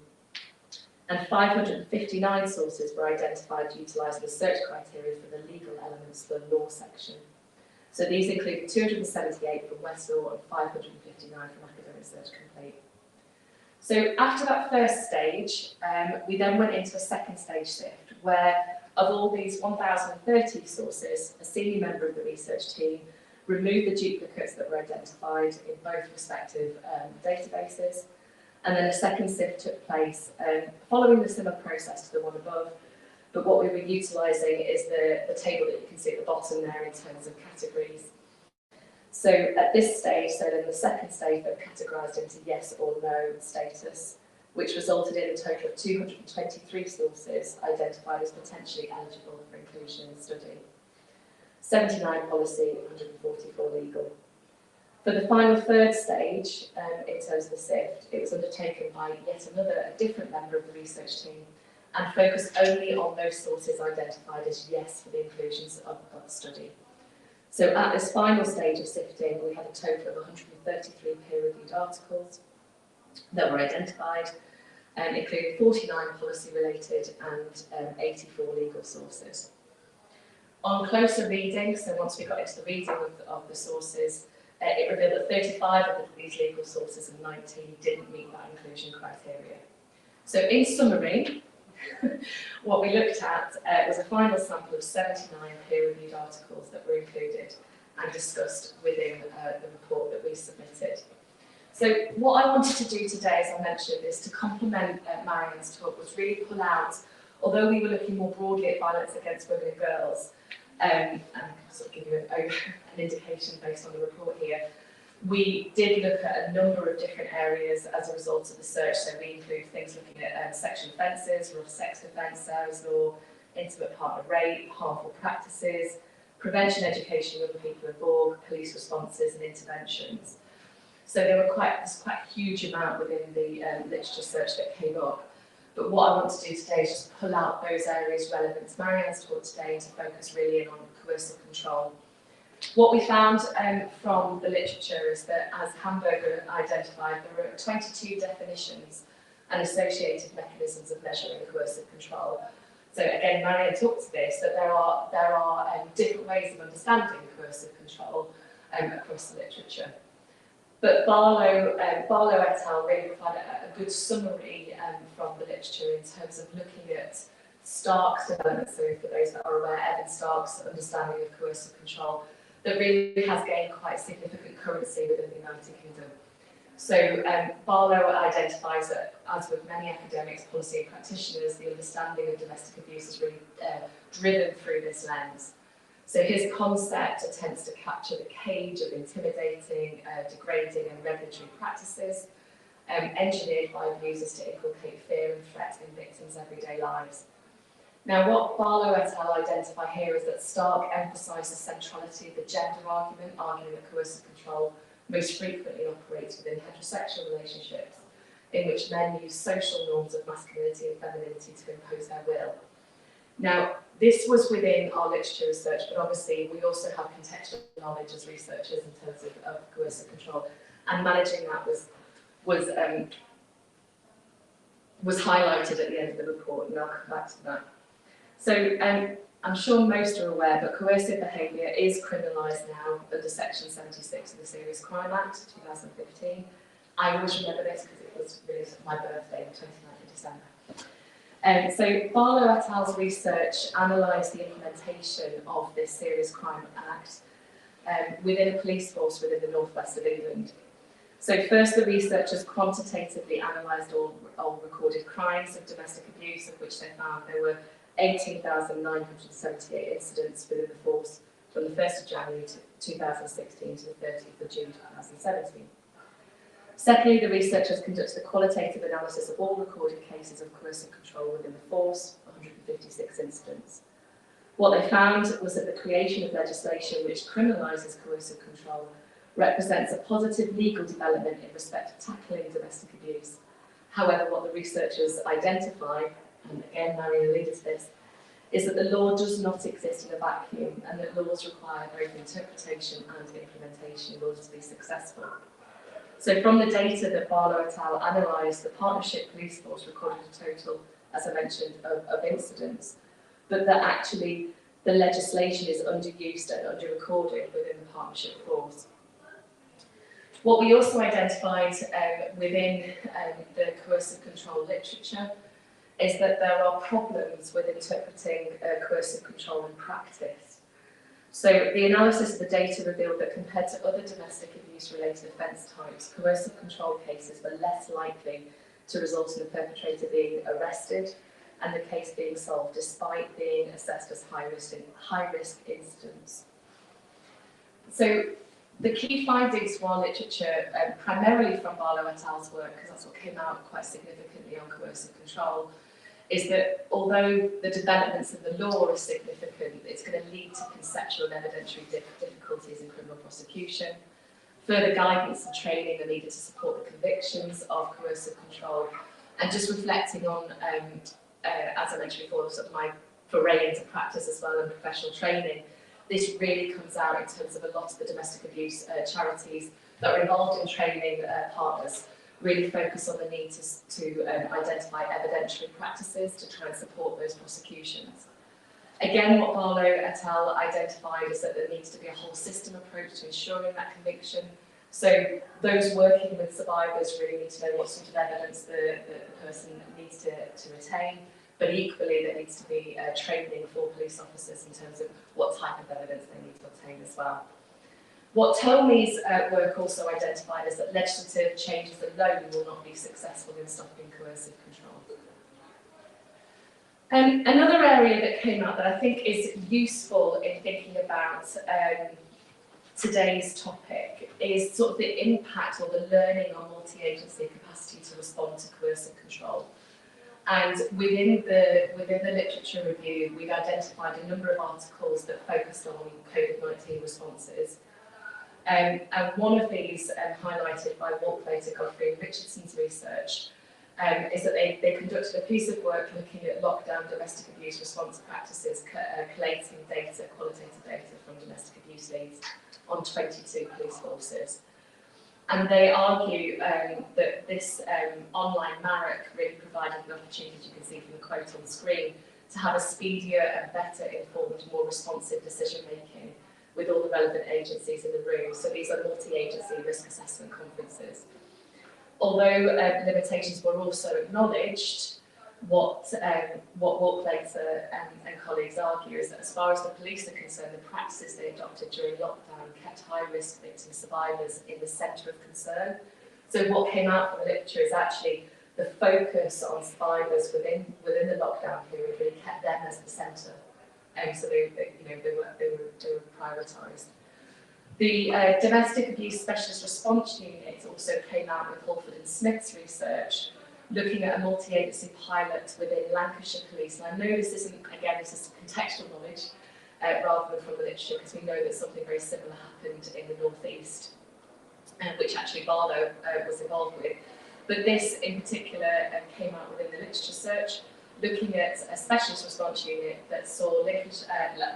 and 559 sources were identified utilising the search criteria for the legal elements, the law section. So these include 278 from Westlaw and 559 from Academic Search Complete. So after that first stage, we then went into a second stage sift, where of all these 1,030 sources, a senior member of the research team removed the duplicates that were identified in both respective databases, and then a second sift took place following the similar process to the one above, but what we were utilising is the table that you can see at the bottom there in terms of categories. So at this stage, so in the second stage, they were categorised into yes or no status, which resulted in a total of 223 sources identified as potentially eligible for inclusion in the study. 79 policy, 144 legal. For the final third stage, in terms of the sift, it was undertaken by yet another, a different member of the research team, and focused only on those sources identified as yes for the inclusions of the study. So at this final stage of sifting, we had a total of 133 peer-reviewed articles that were identified, including 49 policy-related and 84 legal sources. On closer reading, so once we got into the reading of the sources, it revealed that 35 of these legal sources and 19 didn't meet that inclusion criteria. So in summary, what we looked at was a final sample of 79 peer-reviewed articles that were included and discussed within the report that we submitted. So what I wanted to do today, as I mentioned, is to complement Marion's talk, was really pull out, although we were looking more broadly at violence against women and girls, and sort of give you an indication based on the report here, we did look at a number of different areas as a result of the search. So we include things looking at sexual offences, rough sex offence, Sarah's law, intimate partner rape, harmful practices, prevention education of young people involved, police responses and interventions. So there's quite a huge amount within the literature search that came up. But what I want to do today is just pull out those areas relevant to Marion's talk today and to focus really in on coercive control. What we found from the literature is that, as Hamburger identified, there were 22 definitions and associated mechanisms of measuring coercive control. So again, Marion talked to this, that there are different ways of understanding coercive control across the literature. But Barlow et al. Really provided a good summary from the literature in terms of looking at Stark's development. So for those that are aware, Evan Stark's understanding of coercive control that really has gained quite significant currency within the United Kingdom. So Barlow identifies that, as with many academics, policy and practitioners, the understanding of domestic abuse is really driven through this lens. So his concept attempts to capture the cage of intimidating, degrading and regulatory practices, engineered by abusers to inculcate fear and threat in victims' everyday lives. Now, what Barlow et al. Identify here is that Stark emphasised the centrality of the gender argument, arguing that coercive control most frequently operates within heterosexual relationships, in which men use social norms of masculinity and femininity to impose their will. Now, this was within our literature research, but obviously we also have contextual knowledge as researchers in terms of coercive control, and managing that was highlighted at the end of the report, and I'll come back to that. So I'm sure most are aware, but coercive behaviour is criminalised now under Section 76 of the Serious Crime Act 2015. I always remember this because it was released on my birthday, the 29th of December. So Barlow et al.'s research analysed the implementation of this Serious Crime Act within a police force within the northwest of England. So first, the researchers quantitatively analysed all recorded crimes of domestic abuse, of which they found there were 18,978 incidents within the force from the 1st of January 2016 to the 30th of June 2017. Secondly, the researchers conducted a qualitative analysis of all recorded cases of coercive control within the force, 156 incidents. What they found was that the creation of legislation which criminalises coercive control represents a positive legal development in respect of tackling domestic abuse. However, what the researchers identify, and again Marion alluded to this, is that the law does not exist in a vacuum, and that laws require both interpretation and implementation in order to be successful. So from the data that Barlow et al. Analysed, the partnership police force recorded a total, as I mentioned, of incidents, but that actually the legislation is underused and under-recorded within the partnership force. What we also identified within the coercive control literature is that there are problems with interpreting coercive control in practice. So the analysis of the data revealed that compared to other domestic abuse-related offence types, coercive control cases were less likely to result in the perpetrator being arrested and the case being solved, despite being assessed as high-risk incidents. So the key findings from our literature, primarily from Barlow et al.'s work, because that's what came out quite significantly on coercive control, is that although the developments of the law are significant, it's going to lead to conceptual and evidentiary difficulties in criminal prosecution. Further guidance and training are needed to support the convictions of coercive control. And just reflecting on, as I mentioned before, sort of my foray into practice as well and professional training, this really comes out in terms of a lot of the domestic abuse charities that are involved in training partners really focus on the need to identify evidentiary practices to try and support those prosecutions. Again, what Barlow et al. Identified is that there needs to be a whole system approach to ensuring that conviction. So those working with survivors really need to know what sort of evidence the person needs to retain, but equally there needs to be training for police officers in terms of what type of evidence they need to obtain as well. What Tolmie's work also identified is that legislative changes alone will not be successful in stopping coercive control. Another area that came out that I think is useful in thinking about today's topic is sort of the impact or the learning on multi-agency capacity to respond to coercive control. And within the literature review, we've identified a number of articles that focused on COVID-19 responses. And one of these, highlighted by Walklater, Godfrey and Richardson's research, is that they conducted a piece of work looking at lockdown domestic abuse response practices, collating data, qualitative data from domestic abuse leads on 22 police forces. And they argue that this online MARC really provided an opportunity, as you can see from the quote on the screen, to have a speedier and better informed, more responsive decision making with all the relevant agencies in the room. So these are multi-agency risk assessment conferences. Although limitations were also acknowledged, what Walklater and colleagues argue is that as far as the police are concerned, the practices they adopted during lockdown kept high-risk victim survivors in the centre of concern. So what came out from the literature is actually the focus on survivors within the lockdown period really kept them as the centre. So they were prioritised. The Domestic Abuse Specialist Response Unit also came out with Halford and Smith's research, looking at a multi-agency pilot within Lancashire Police. And I know this isn't, again, this is contextual knowledge rather than from the literature, because we know that something very similar happened in the North East, which actually Barlow was involved with. But this in particular came out within the literature search, looking at a specialist response unit that saw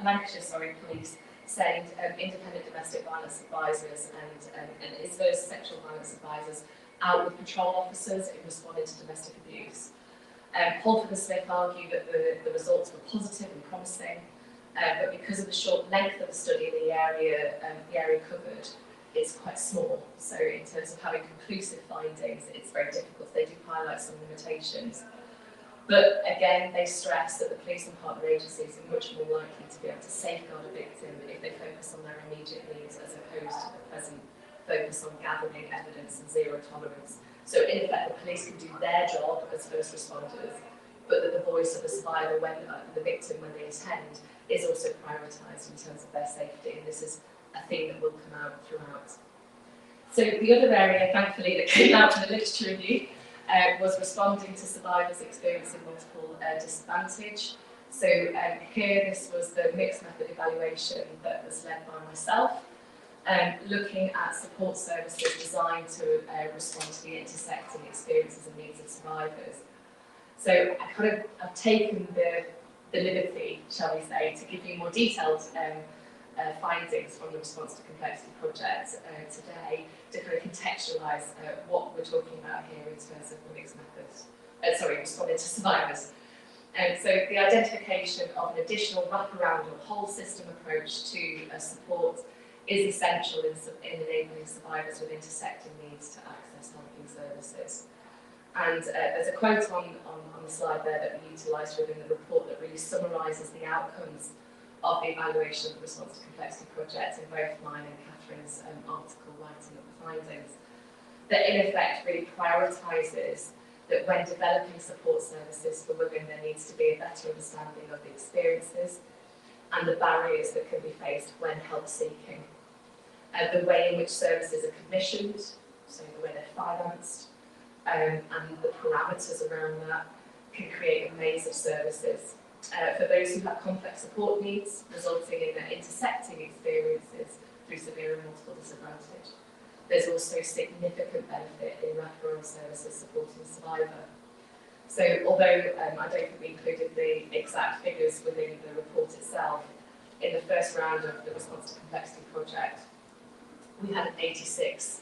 Lancashire police send independent domestic violence advisors and adverse sexual violence advisors out with patrol officers in responding to domestic abuse. Holford and Smith argue that the results were positive and promising, but because of the short length of the study, the area covered, it's quite small. So in terms of having conclusive findings, it's very difficult. They do highlight some limitations. But again, they stress that the police and partner agencies are much more likely to be able to safeguard a victim if they focus on their immediate needs as opposed to the present focus on gathering evidence and zero tolerance. So in effect, the police can do their job as first responders, but that the voice of the survivor, the victim, when they attend, is also prioritised in terms of their safety. And this is a theme that will come out throughout. So the other area, thankfully, that came out from the literature review was responding to survivors experiencing multiple disadvantage. So here, this was the mixed method evaluation that was led by myself, looking at support services designed to respond to the intersecting experiences and needs of survivors. So I've taken the liberty, shall we say, to give you more detailed findings from the Response to Complexity project today to kind of contextualise what we're talking about here in terms of the mixed methods, responding to survivors. So the identification of an additional wraparound or whole system approach to support is essential in enabling survivors with intersecting needs to access helping services. And there's a quote on the slide there that we utilised within the report that really summarises the outcomes of the evaluation of the Response to Complexity project in both mine and Catherine's article writing up the findings, that in effect really prioritises that when developing support services for women, there needs to be a better understanding of the experiences and the barriers that can be faced when help seeking. The way in which services are commissioned, so the way they're financed, and the parameters around that can create a maze of services. For those who have complex support needs, resulting in intersecting experiences through severe and multiple disadvantage. There's also significant benefit in wraparound services supporting the survivor. So although I don't think we included the exact figures within the report itself, in the first round of the Response to Complexity project, we had an 86%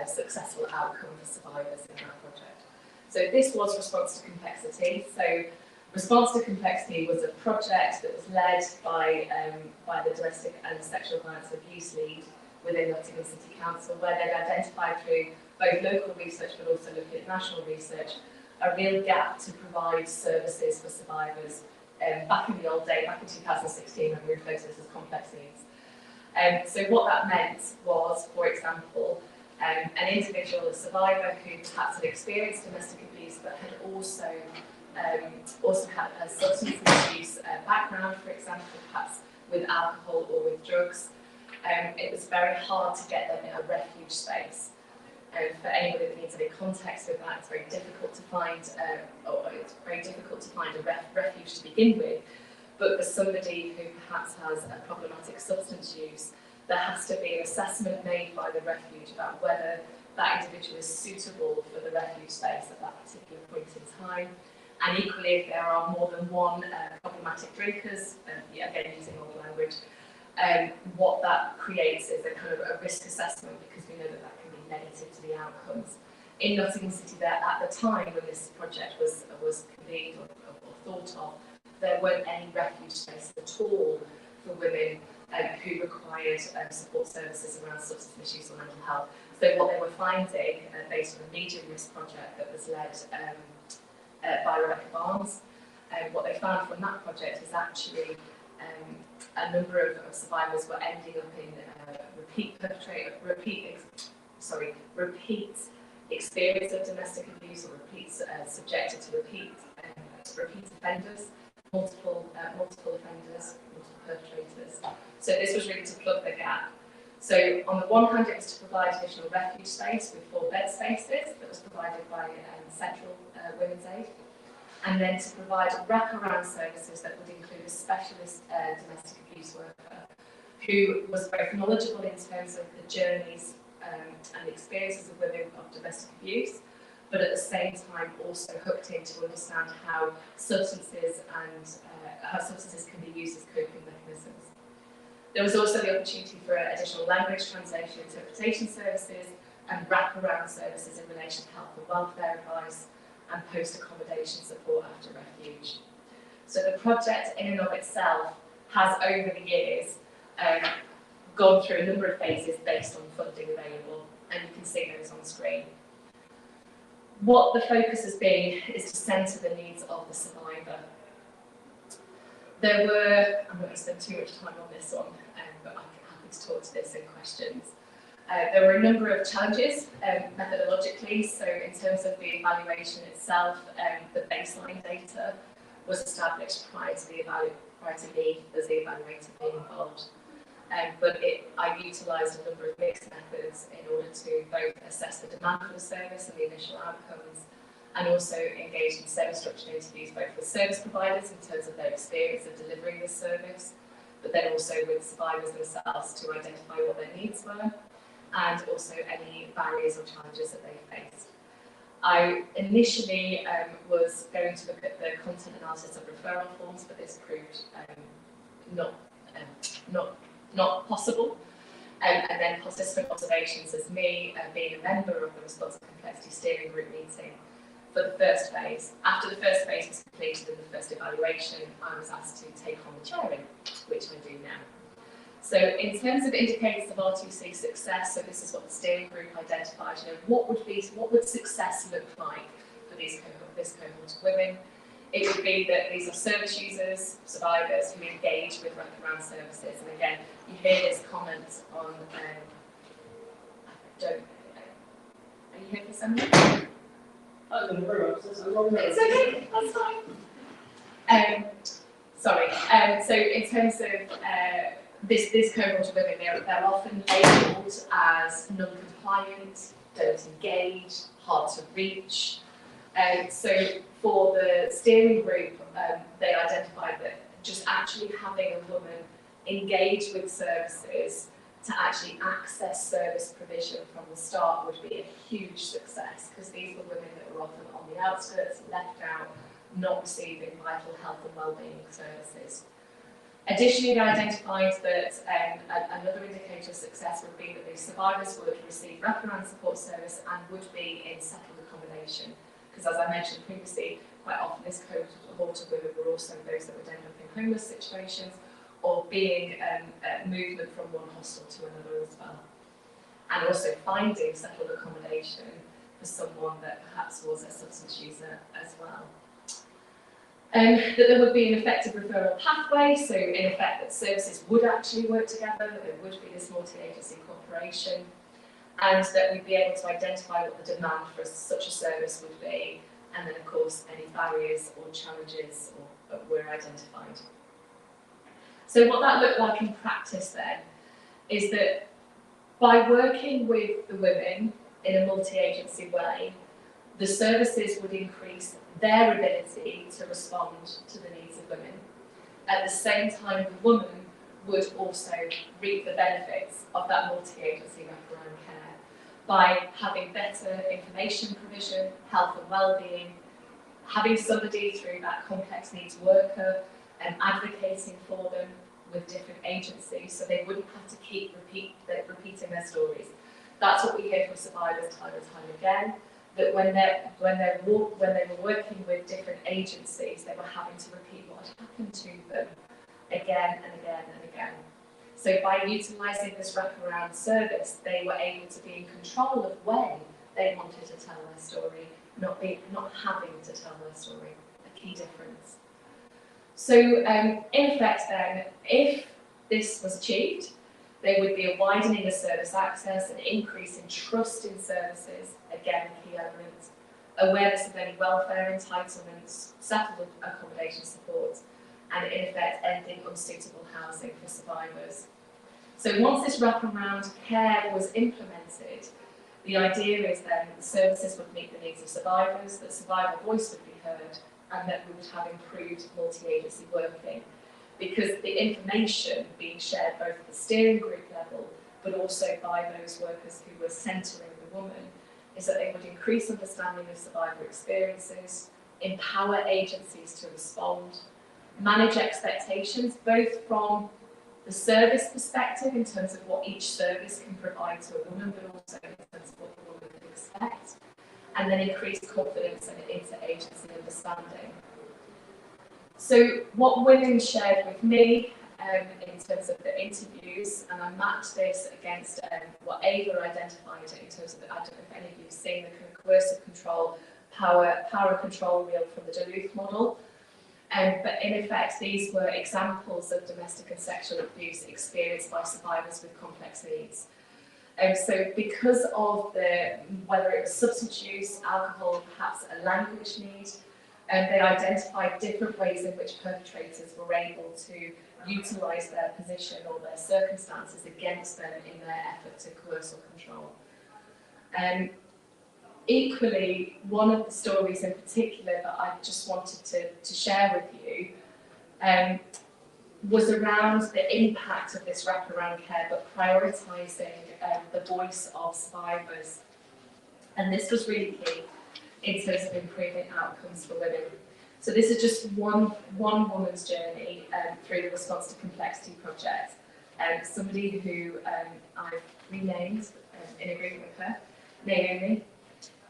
successful outcome for survivors in that project. So this was Response to Complexity. So Response to Complexity was a project that was led by the Domestic and Sexual Violence Abuse Lead within Nottingham City Council, where they'd identified through both local research but also looking at national research, a real gap to provide services for survivors back in the old day, back in 2016, when we referred to this as complex needs. So what that meant was, for example, an individual, a survivor who perhaps had experienced domestic abuse but had also had a substance abuse background, for example, perhaps with alcohol or with drugs. It was very hard to get them in a refuge space. For anybody that needs any context with that, it's very difficult to find, a refuge to begin with. But for somebody who perhaps has a problematic substance use, there has to be an assessment made by the refuge about whether that individual is suitable for the refuge space at that particular point in time. And equally, if there are more than one problematic drinkers, again using old language, what that creates is a kind of a risk assessment, because we know that that can be negative to the outcomes. In Nottingham City there, at the time when this project was convened or thought of, there weren't any refuge spaces at all for women who required support services around substance misuse or mental health. So what they were finding, based on a medium risk project that was led by Rebecca Barnes, what they found from that project is actually a number of survivors were ending up in repeat experience of domestic abuse, or subjected to repeat offenders, multiple offenders, multiple perpetrators. So this was really to plug the gap. So on the one hand, it was to provide additional refuge space with 4 bed spaces that was provided by Central Women's Aid, and then to provide wraparound services that would include a specialist domestic abuse worker who was both knowledgeable in terms of the journeys and the experiences of women of domestic abuse, but at the same time also hooked in to understand how substances can be used as coping mechanisms. There was also the opportunity for additional language translation, interpretation services, and wraparound services in relation to health and welfare advice and post-accommodation support after refuge. So the project in and of itself has over the years gone through a number of phases based on funding available, and you can see those on screen. What the focus has been is to centre the needs of the survivor. I'm not going to spend too much time on this one, but I'm happy to talk to this in questions. There were a number of challenges methodologically, so in terms of the evaluation itself, the baseline data was established prior to me as the evaluator being involved. But I utilised a number of mixed methods in order to both assess the demand for the service and the initial outcomes, and also engage in semi-structured interviews both with service providers in terms of their experience of delivering this service, but then also with survivors themselves to identify what their needs were, and also any barriers or challenges that they faced. I initially was going to look at the content analysis of referral forms, but this proved not possible. And then participant observations as me being a member of the Response and Complexity Steering Group meeting for the first phase. After the first phase was completed in the first evaluation, I was asked to take on the chairing, which I do now. So in terms of indicators of R2C success, so this is what the steering group identified, what would success look like for this cohort of women? It would be that these are service users, survivors who engage with wraparound services. And again, you hear this comment on, are you here for something? It's okay, that's fine. Sorry, so in terms of this cohort of women, they're often labelled as non-compliant, don't engage, hard to reach. So for the steering group, they identified that just actually having a woman engage with services to actually access service provision from the start would be a huge success, because these were women that were often on the outskirts, left out, not receiving vital health and wellbeing services. Additionally, they identified that another indicator of success would be that the survivors would receive wraparound support service and would be in settled accommodation. Because as I mentioned previously, quite often this cohort of women were also those that would end up in homeless situations or being movement from one hostel to another as well. And also finding settled accommodation for someone that perhaps was a substance user as well. That there would be an effective referral pathway, so in effect that services would actually work together, that there would be this multi-agency cooperation, and that we'd be able to identify what the demand for such a service would be, and then of course any barriers or challenges were identified. So what that looked like in practice then is that by working with the women in a multi-agency way, the services would increase their ability to respond to the needs of women. At the same time, the woman would also reap the benefits of that multi-agency wraparound care by having better information provision, health and well-being, having somebody through that complex needs worker and advocating for them with different agencies so they wouldn't have to keep repeating their stories. That's what we hear from survivors time and time again, that when they were working with different agencies, they were having to repeat what had happened to them again and again and again. So by utilising this wraparound service, they were able to be in control of when they wanted to tell their story, not having to tell their story, a key difference. So in effect then, if this was achieved, there would be a widening of service access, an increase in trust in services, again a key element, awareness of any welfare entitlements, settled accommodation support, and in effect ending unsuitable housing for survivors. So once this wraparound care was implemented, the idea is then that the services would meet the needs of survivors, that survivor voice would be heard, and that we would have improved multi-agency working, because the information being shared both at the steering group level but also by those workers who were centering the woman, is that they would increase understanding of survivor experiences, empower agencies to respond, manage expectations, both from the service perspective in terms of what each service can provide to a woman, but also in terms of what the woman can expect, and then increase confidence and inter-agency understanding. So what women shared with me in terms of the interviews, and I matched this against what Ava identified in terms of, I don't know if any of you have seen the kind of coercive control, power control reel from the Duluth model. But in effect, these were examples of domestic and sexual abuse experienced by survivors with complex needs. So because of whether it was substance use, alcohol, perhaps a language need, they identified different ways in which perpetrators were able to utilise their position or their circumstances against them in their effort to coerce or control. Equally, one of the stories in particular that I just wanted to share with you was around the impact of this wraparound care, but prioritising the voice of survivors. And this was really key in terms of improving outcomes for women. So this is just one woman's journey through the Response to Complexity project. Somebody who I've renamed in agreement with her, Naomi.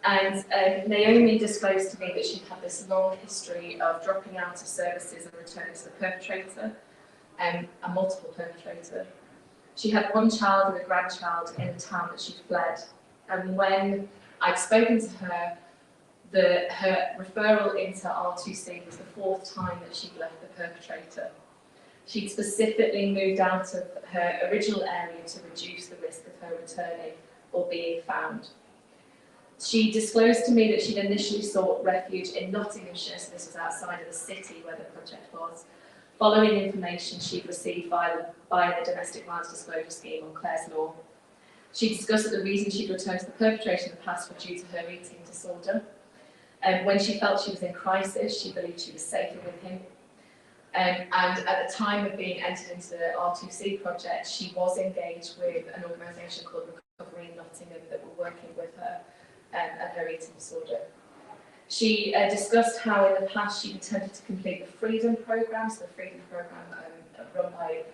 And Naomi disclosed to me that she'd had this long history of dropping out of services and returning to the perpetrator, a multiple perpetrator. She had one child and a grandchild in the town that she'd fled. And when I'd spoken to her, her referral into R2C was the 4th time that she'd left the perpetrator. She'd specifically moved out of her original area to reduce the risk of her returning or being found. She disclosed to me that she'd initially sought refuge in Nottinghamshire, so this was outside of the city where the project was, following information she'd received via the Domestic Violence Disclosure Scheme on Clare's Law. She discussed that the reason she'd returned to the perpetrator in the past were due to her eating disorder. When she felt she was in crisis, she believed she was safer with him. And at the time of being entered into the R2C project, she was engaged with an organisation called Recovery in Nottingham that were working with her and her eating disorder. She discussed how in the past she'd attempted to complete the Freedom Programme, so the Freedom Programme run by,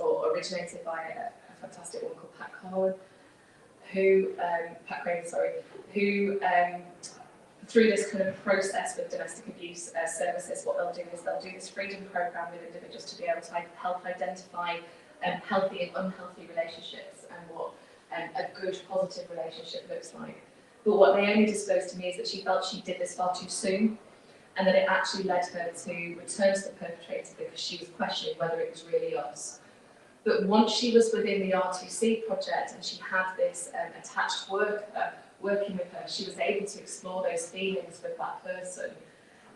or originated by a fantastic woman called Pat Craven, who through this kind of process with domestic abuse services, what they'll do is they'll do this Freedom Programme with individuals to be able to help identify healthy and unhealthy relationships and what a good, positive relationship looks like. But what Naomi disclosed to me is that she felt she did this far too soon, and that it actually led her to return to the perpetrator because she was questioning whether it was really us. But once she was within the R2C project and she had this attached worker working with her, she was able to explore those feelings with that person.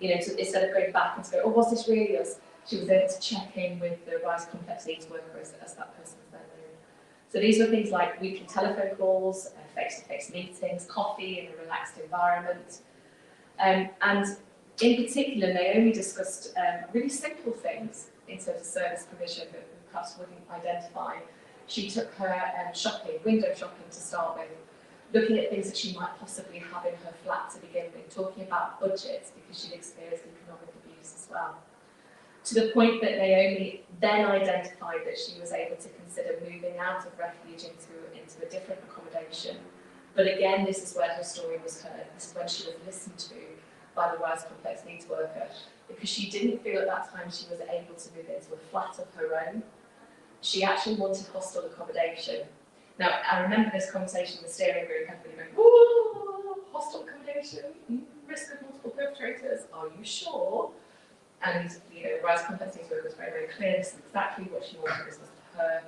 You know, instead of going back and to go, oh, was this really us? She was able to check in with the Rise Complex Needs worker as that person was there. So these were things like weekly telephone calls, face-to-face meetings, coffee in a relaxed environment. And in particular, Naomi discussed really simple things in terms of service provision that we perhaps wouldn't identify. She took her shopping, window shopping to start with, looking at things that she might possibly have in her flat to begin with, talking about budgets because she'd experienced economic abuse as well. To the point that Naomi then identified that she was able to consider moving out of refuge into a different accommodation. But again, this is where her story was heard. This is when she was listened to by the Rise Complex Needs worker, because she didn't feel at that time she was able to move into a flat of her own. She actually wanted hostel accommodation. Now, I remember this conversation in the steering group, everybody went, "Ooh, hostel accommodation, risk of multiple perpetrators, are you sure?" And the Rise Complex Needs worker was very, very clear, this is exactly what she wanted, this was for her.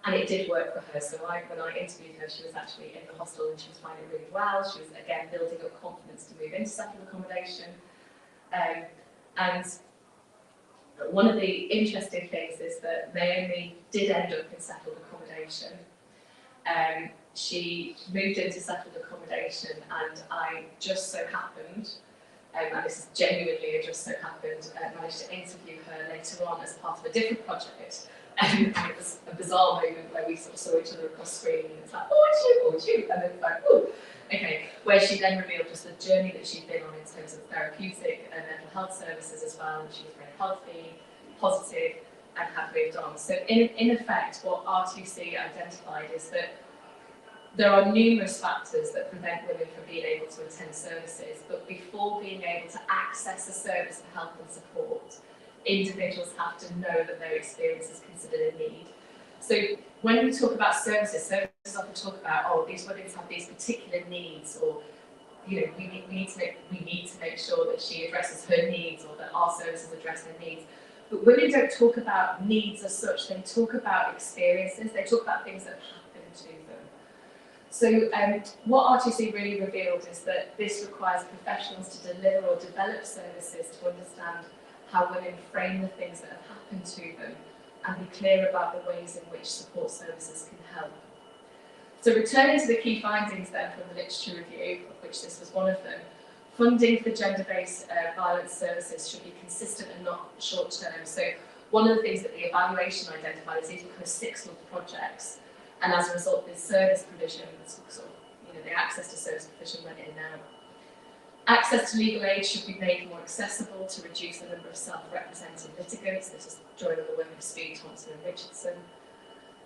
And it did work for her. So when I interviewed her, she was actually in the hostel and she was finding it really well. She was, again, building up confidence to move into settled accommodation. And one of the interesting things is that Naomi did end up in settled accommodation. She moved into settled accommodation, and I just so happened, and this is genuinely just so happened, managed to interview her later on as part of a different project And it was a bizarre moment where we sort of saw each other across screen, and it's like, oh, it's you, and then it's like, oh, okay. Where she then revealed just the journey that she'd been on in terms of therapeutic and mental health services as well, and she was very healthy, positive, and had moved on. So in effect, what R2C identified is that there are numerous factors that prevent women from being able to attend services, but before being able to access a service for help and support, individuals have to know that their experience is considered a need. So when we talk about services, services often talk about, oh, these women have these particular needs, or you know, we need to make sure that she addresses her needs, or that our services address her needs. But women don't talk about needs as such, they talk about experiences, they talk about things that happen to them. So what R2C really revealed is that this requires professionals to deliver or develop services to understand how women frame the things that have happened to them and be clear about the ways in which support services can help. So returning to the key findings then from the literature review, of which this was one of them, funding for gender-based violence services should be consistent and not short-term. So one of the things that the evaluation identified is these were kind of 6-month projects, and as a result, the service provision, sort of, you know, the access to service provision went in and out. Access to legal aid should be made more accessible to reduce the number of self-represented litigants. This is drawing on the work of Speed, Thompson and Richardson.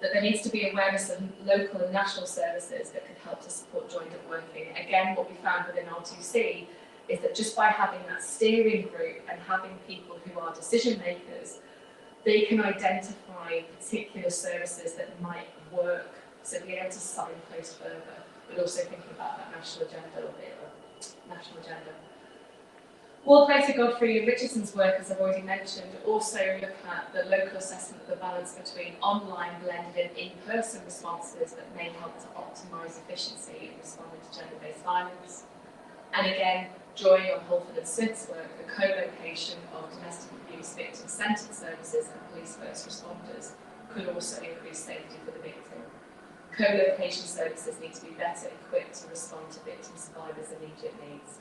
That there needs to be awareness of local and national services that can help to support joined-up working. Again, what we found within R2C is that just by having that steering group and having people who are decision makers, they can identify particular services that might work, so being able to signpost further, but also thinking about that national agenda or national agenda. Walther, Godfrey and Richardson's work, as I've already mentioned, also look at the local assessment of the balance between online blended and in-person responses that may help to optimise efficiency in responding to gender-based violence. And again, drawing on Holford and Smith's work, the co-location of domestic abuse victim-centred services and police first responders could also increase safety for the victim. Co-location services need to be better equipped to respond to victim survivors' immediate needs.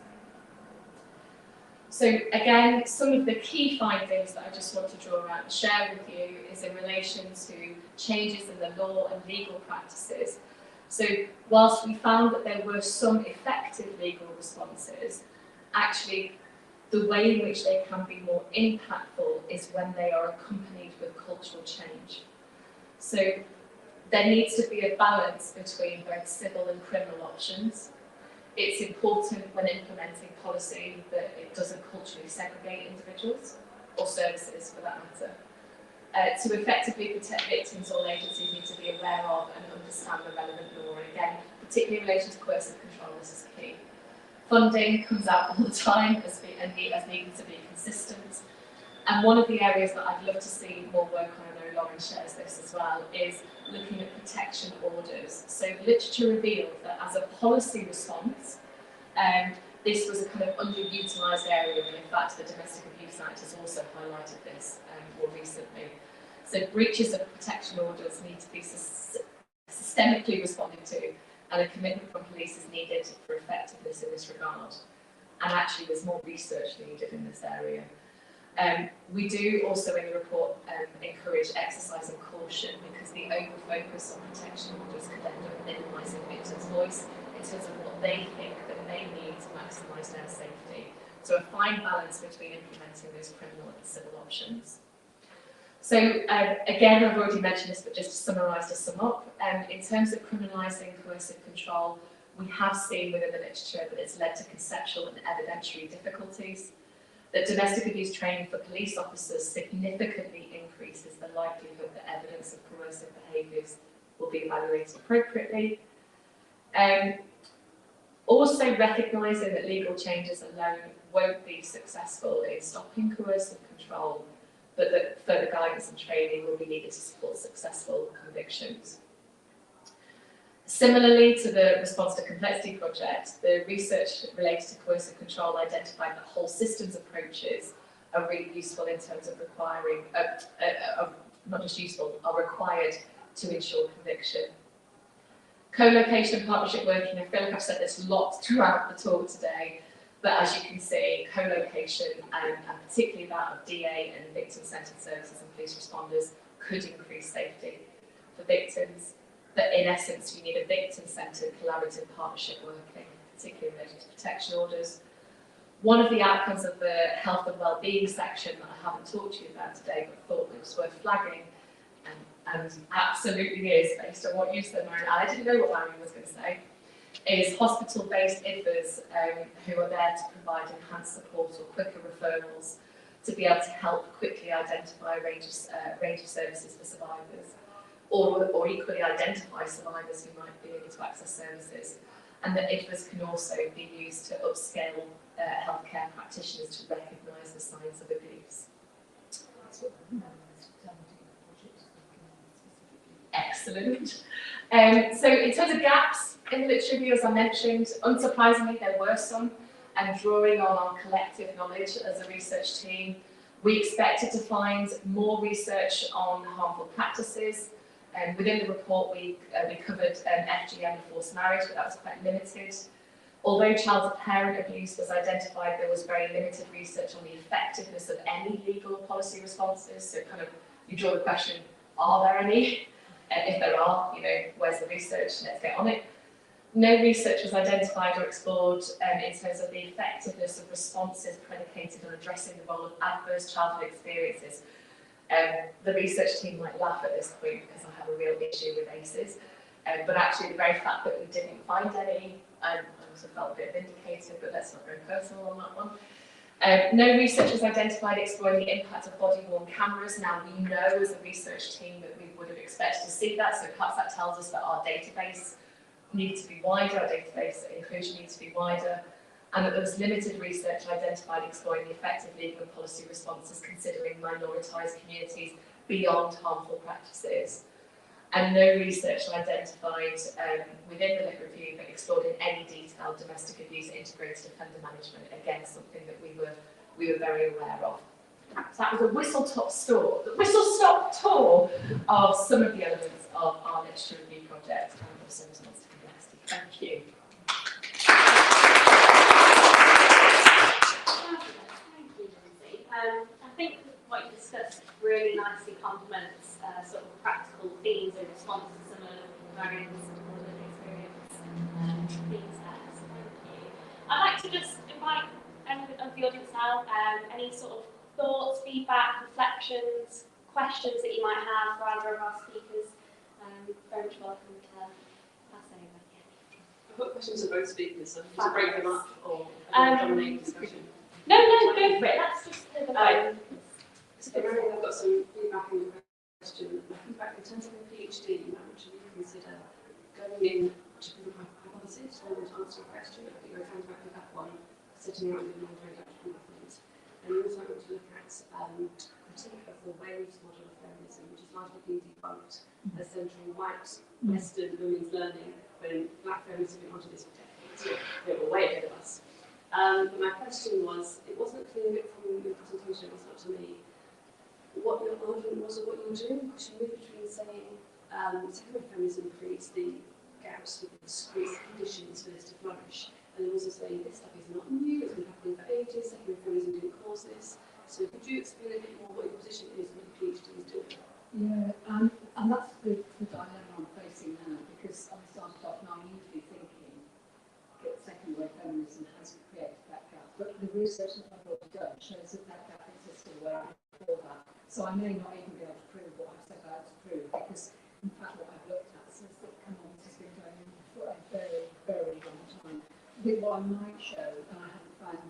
So again, some of the key findings that I just want to draw out and share with you is in relation to changes in the law and legal practices. So whilst we found that there were some effective legal responses, actually the way in which they can be more impactful is when they are accompanied with cultural change. So there needs to be a balance between both civil and criminal options. It's important when implementing policy that it doesn't culturally segregate individuals, or services for that matter. To effectively protect victims, all agencies need to be aware of and understand the relevant law. And again, particularly in relation to coercive control, this is key. Funding comes out all the time as needing to be consistent. And one of the areas that I'd love to see more work on, I know Lauren shares this as well, is looking at protection orders. So literature revealed that as a policy response, this was a kind of underutilised area, and in fact the Domestic Abuse Act has also highlighted this more recently. So breaches of protection orders need to be systemically responded to, and a commitment from police is needed for effectiveness in this regard. And actually there's more research needed in this area. We do also in the report encourage exercising caution, because the over-focus on protection orders could end up minimising victims' voice in terms of what they think that they need to maximise their safety. So a fine balance between implementing those criminal and civil options. So again, I've already mentioned this, but just to summarise, to sum up, in terms of criminalising coercive control, we have seen within the literature that it's led to conceptual and evidentiary difficulties. That domestic abuse training for police officers significantly increases the likelihood that evidence of coercive behaviours will be evaluated appropriately. Also recognising that legal changes alone won't be successful in stopping coercive control, but that further guidance and training will be needed to support successful convictions. Similarly to the Response to Complexity project, the research related to coercive control identified that whole systems approaches are really useful in terms of requiring, not just useful, are required to ensure conviction. Co-location partnership working, I feel like I've said this a lot throughout the talk today, but as you can see, co-location and particularly that of DA and victim-centred services and police responders could increase safety for victims. That in essence, you need a victim-centred collaborative partnership working, particularly related to protection orders. One of the outcomes of the health and wellbeing section that I haven't talked to you about today, but thought it was worth flagging, and absolutely is, based on what you said, Marion, and I didn't know what Marion was going to say, is hospital-based IFAs who are there to provide enhanced support or quicker referrals to be able to help quickly identify a range of services for survivors, or equally identify survivors who might be able to access services. And that IFAs can also be used to upscale healthcare practitioners to recognise the signs of abuse. Excellent. So in terms of gaps in the literature review, as I mentioned, unsurprisingly there were some, and drawing on our collective knowledge as a research team, we expected to find more research on harmful practices. Within the report we covered FGM and forced marriage, but that was quite limited. Although child-to-parent abuse was identified, there was very limited research on the effectiveness of any legal policy responses. So kind of, you draw the question, are there any? If there are, where's the research? Let's get on it. No research was identified or explored in terms of the effectiveness of responses predicated on addressing the role of adverse childhood experiences. The research team might laugh at this point because I have a real issue with ACEs, but actually the very fact that we didn't find any, I also felt a bit vindicated, but let's not go personal on that one. No research was identified exploring the impact of body-worn cameras. Now we know as a research team that we would have expected to see that, so perhaps that tells us that our database needs to be wider, our database inclusion needs to be wider, and that there was limited research identified exploring the effective legal and policy responses considering minoritised communities beyond harmful practices. And no research identified within the lit review that explored in any detail domestic abuse integrated offender management. Again, something that we were very aware of. So that was a whistle-stop tour of some of the elements of our literature review project and also response to complexity. Thank you. Thank you, Lyndsey. I think what you discussed really nicely complements sort of practical themes in response to some of Marion's lived experience themes there. So thank you. I'd like to just invite anyone of the audience now, any sort of thoughts, feedback, reflections, questions that you might have for either of our speakers. Very much welcome to pass over. I've got questions of both speakers, so to break them up or dominate discussion. No, go for it. Let's just hear the Marion, I've got some feedback on the question. Feedback in terms of a PhD, you might actually consider going in to prove a hypothesis or to answer a question. I think you're trying to with that one, setting out with an introduction methods. And you also want to look at critique of the Wales model of feminism, which is largely being debunked as central white Western women's learning when black feminists have been onto this for decades. They were way ahead of us. But my question was, it wasn't clear from your presentation, it was not to me, what your argument was or what you were doing, because you moved between saying secular feminism creates the gaps, creates the conditions for this to flourish, and then also saying this stuff is not new, it's been happening for ages, secular feminism didn't cause this. So could you explain a bit more what your position is and what your PhD is doing? Yeah, and that's the dilemma I'm facing now, because I started off naively thinking that second wave feminism has created that gap, but the research that I've already done shows that that gap existed well before that. So I may not even be able to prove what I've set out to prove, because in fact what I've looked at says that economics has been going on for a very, very long time. I think what I might show, and I haven't found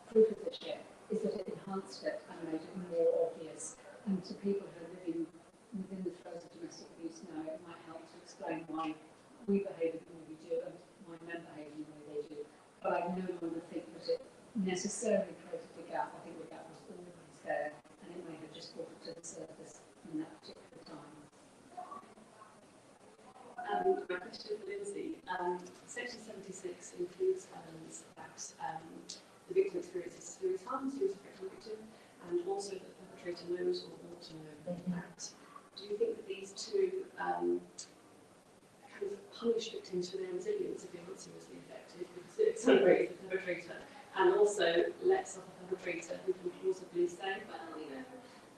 proof of this yet, is that it enhanced it and made it more obvious. And to people who are living within the throes of domestic abuse now, it might help to explain why we behave the way we do and why men behave the way they do. But I no longer think that it necessarily created the gap. I think the gap was always there, and it may have just brought it to the surface in that particular time. My question for Lyndsey, Section 76 includes elements that the victim experiences serious harm, serious effect on the victim, and also that the perpetrator knows or ought to know that. Do you think that these two kind of punish victims for their resilience if they aren't seriously affected, because it accelerates the perpetrator, and also lets off a perpetrator who can plausibly say, well,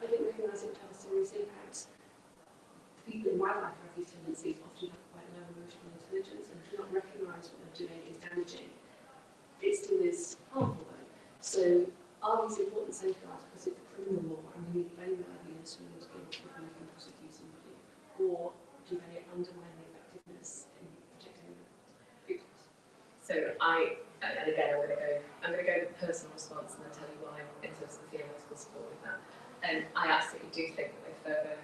I didn't recognise it would have a serious impact, people in my life who have these tendencies often have quite low emotional intelligence, and do not recognise what they're doing is damaging. It still is harmful though. So are these important safeguards because it's criminal law and we need blameworthiness when there's guilt before we can prosecute somebody? Or do they undermine the effectiveness in protecting victims? So and again, I'm going to go with the personal response and then tell you why in terms of the theoretical support with that. And I absolutely do think that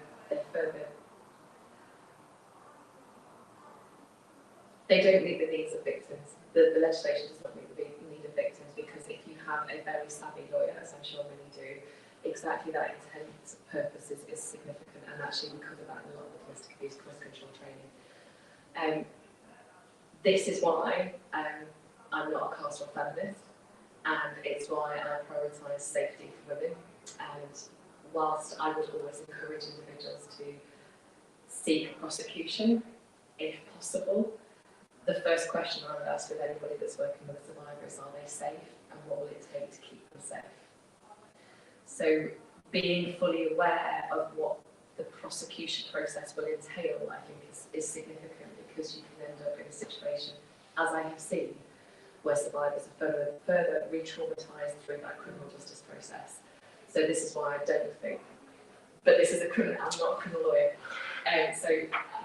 they don't meet the needs of victims. The legislation does not meet the need of victims, because if you have a very savvy lawyer, as I'm sure many do, exactly that intent purpose is significant, and actually we cover that in a lot of the domestic abuse cross control training. This is why I'm not a caste or feminist, and it's why I prioritise safety for women. And whilst I would always encourage individuals to seek prosecution, if possible, the first question I would ask with anybody that's working with a survivor is, are they safe, and what will it take to keep them safe? So being fully aware of what the prosecution process will entail, I think is significant, because you can end up in a situation, as I have seen, where survivors are further re-traumatised through that criminal justice process. So this is why I don't think, but this is I'm not a criminal lawyer. So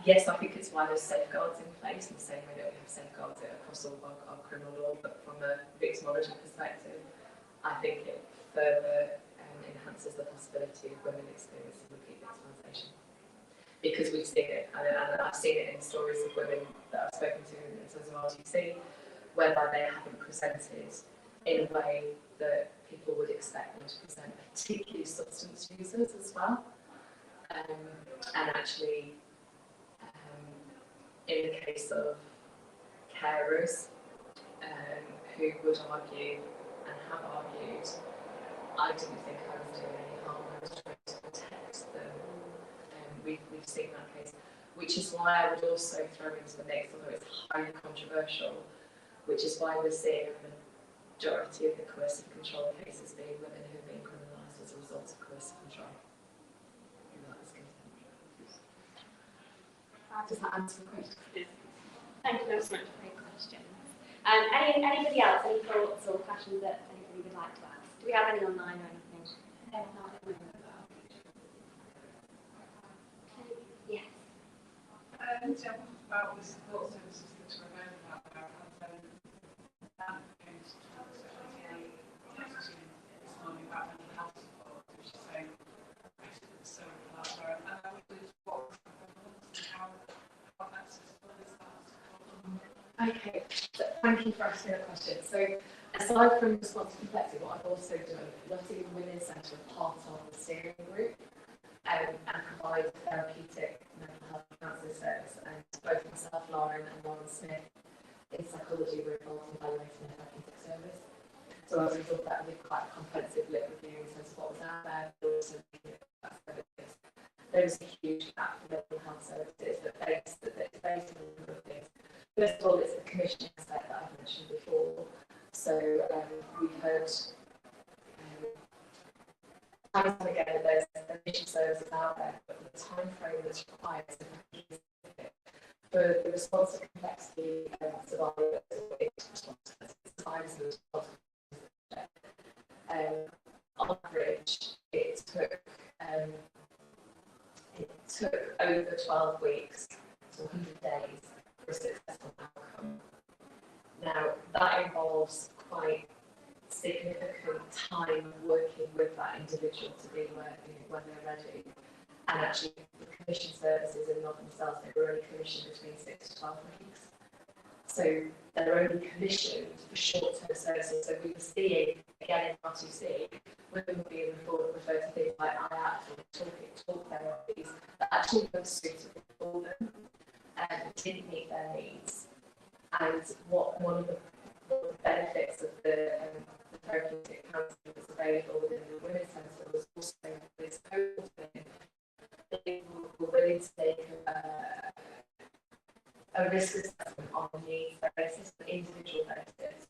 yes, I think it's why there's safeguards in place, in the same way that we have safeguards across all of our criminal law, but from a victimology perspective, I think it further enhances the possibility of women experiencing repeat victimisation. Because we've seen it, and I've seen it in stories of women that I've spoken to in terms of RTC, whereby they haven't presented in a way that people would expect them to present, particularly substance users as well. And actually, in the case of carers who would argue and have argued, I didn't think I was doing any harm, I was trying to protect them. We've seen that case, which is why I would also throw into the mix, although it's highly controversial, which is why we're seeing the majority of the coercive control cases being women who have been criminalised as a result of coercive control. Does that answer the question? Thank you very much for your questions. Anybody else, any thoughts or questions that anybody would like to ask? Do we have any online or anything? No, not at the moment. Yes. So about the support services that are available out there, that came to this morning about mental health support, which is saying so out there, and I wondered what how accessible is that? Okay, so thank you for asking that question. So aside from response to complexity, what I've also done, Nottingham Women's Centre are part of the steering group and provide therapeutic mental health counselling service, and both myself, Lauren, and Lauren Smith in psychology were involved in evaluating the therapeutic service. So as a result of that, we did quite a comprehensive lit review in terms of what was out there, but also looking at that services. There was a huge gap for mental health services that's based on a number of things. First of all, it's the commissioning aspect that I've mentioned before. So we've heard time and again there's mission services out there, but the time frame that's required for the response to complexity survivors, on average, it took over 12 weeks to 100 days for a successful outcome. Now, that involves quite significant time working with that individual to be where, when they're ready. And actually, the commission services in and of themselves, they were only commissioned between 6 to 12 weeks. So they're only commissioned for short-term services. So we were seeing, again in R2C, women being referred to things like IAPT or talk therapies that actually weren't suitable for them and didn't meet their needs. And one of the benefits of the therapeutic counselling that's available within the Women's Centre was also this total thing. They were willing to take a risk assessment on a needs basis, an individual basis.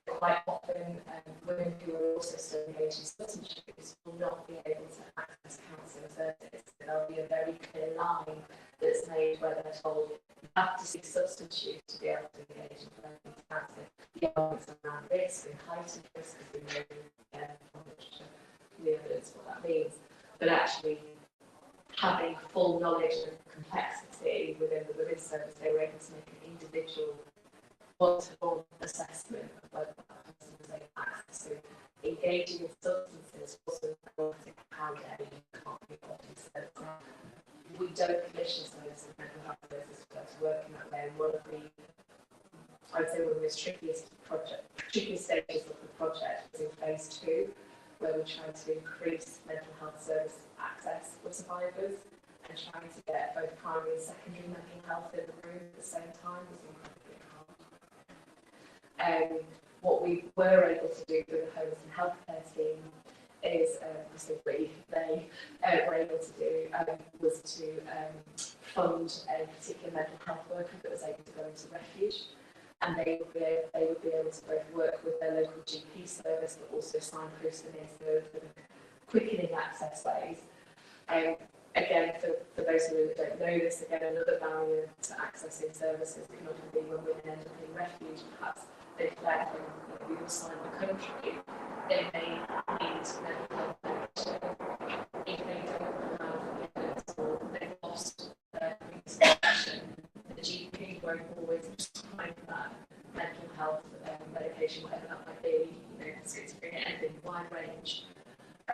Quite often, women who are also still engaged in substance use will not be able to access counselling services. there'll be a very clear line that's made where they're told you have to see substance use to be able to engage in parenting counselling. The elements around risk and heightened risk, as we know from the evidence what that means, but actually having full knowledge of complexity within service, they were able to make an individual one-to-one assessment of whether that person was able to access. So engaging in substances wasn't how dare you can't be often said. We don't commission services and mental health services to work in that way. And one of the, I'd say one of the most trickiest stages of the project was in phase 2, where we tried to increase mental health service access for survivors and trying to get both primary and secondary mental health in the room at the same time was incredibly hard. What we were able to do with the homes and healthcare team is, they were able to do was to fund a particular mental health worker that was able to go into refuge, and they would be able to both work with their local GP service but also signpost them into the quickening access ways. Again, for those of you that don't know this, again, another barrier to accessing services can often be when women end up in refuge. Perhaps they've fled from the other side of the country. They may need mental health attention if they don't have evidence or they've lost their prescription. The GP won't always prescribe that mental health medication, whatever that might be, schizophrenia, anything, wide range.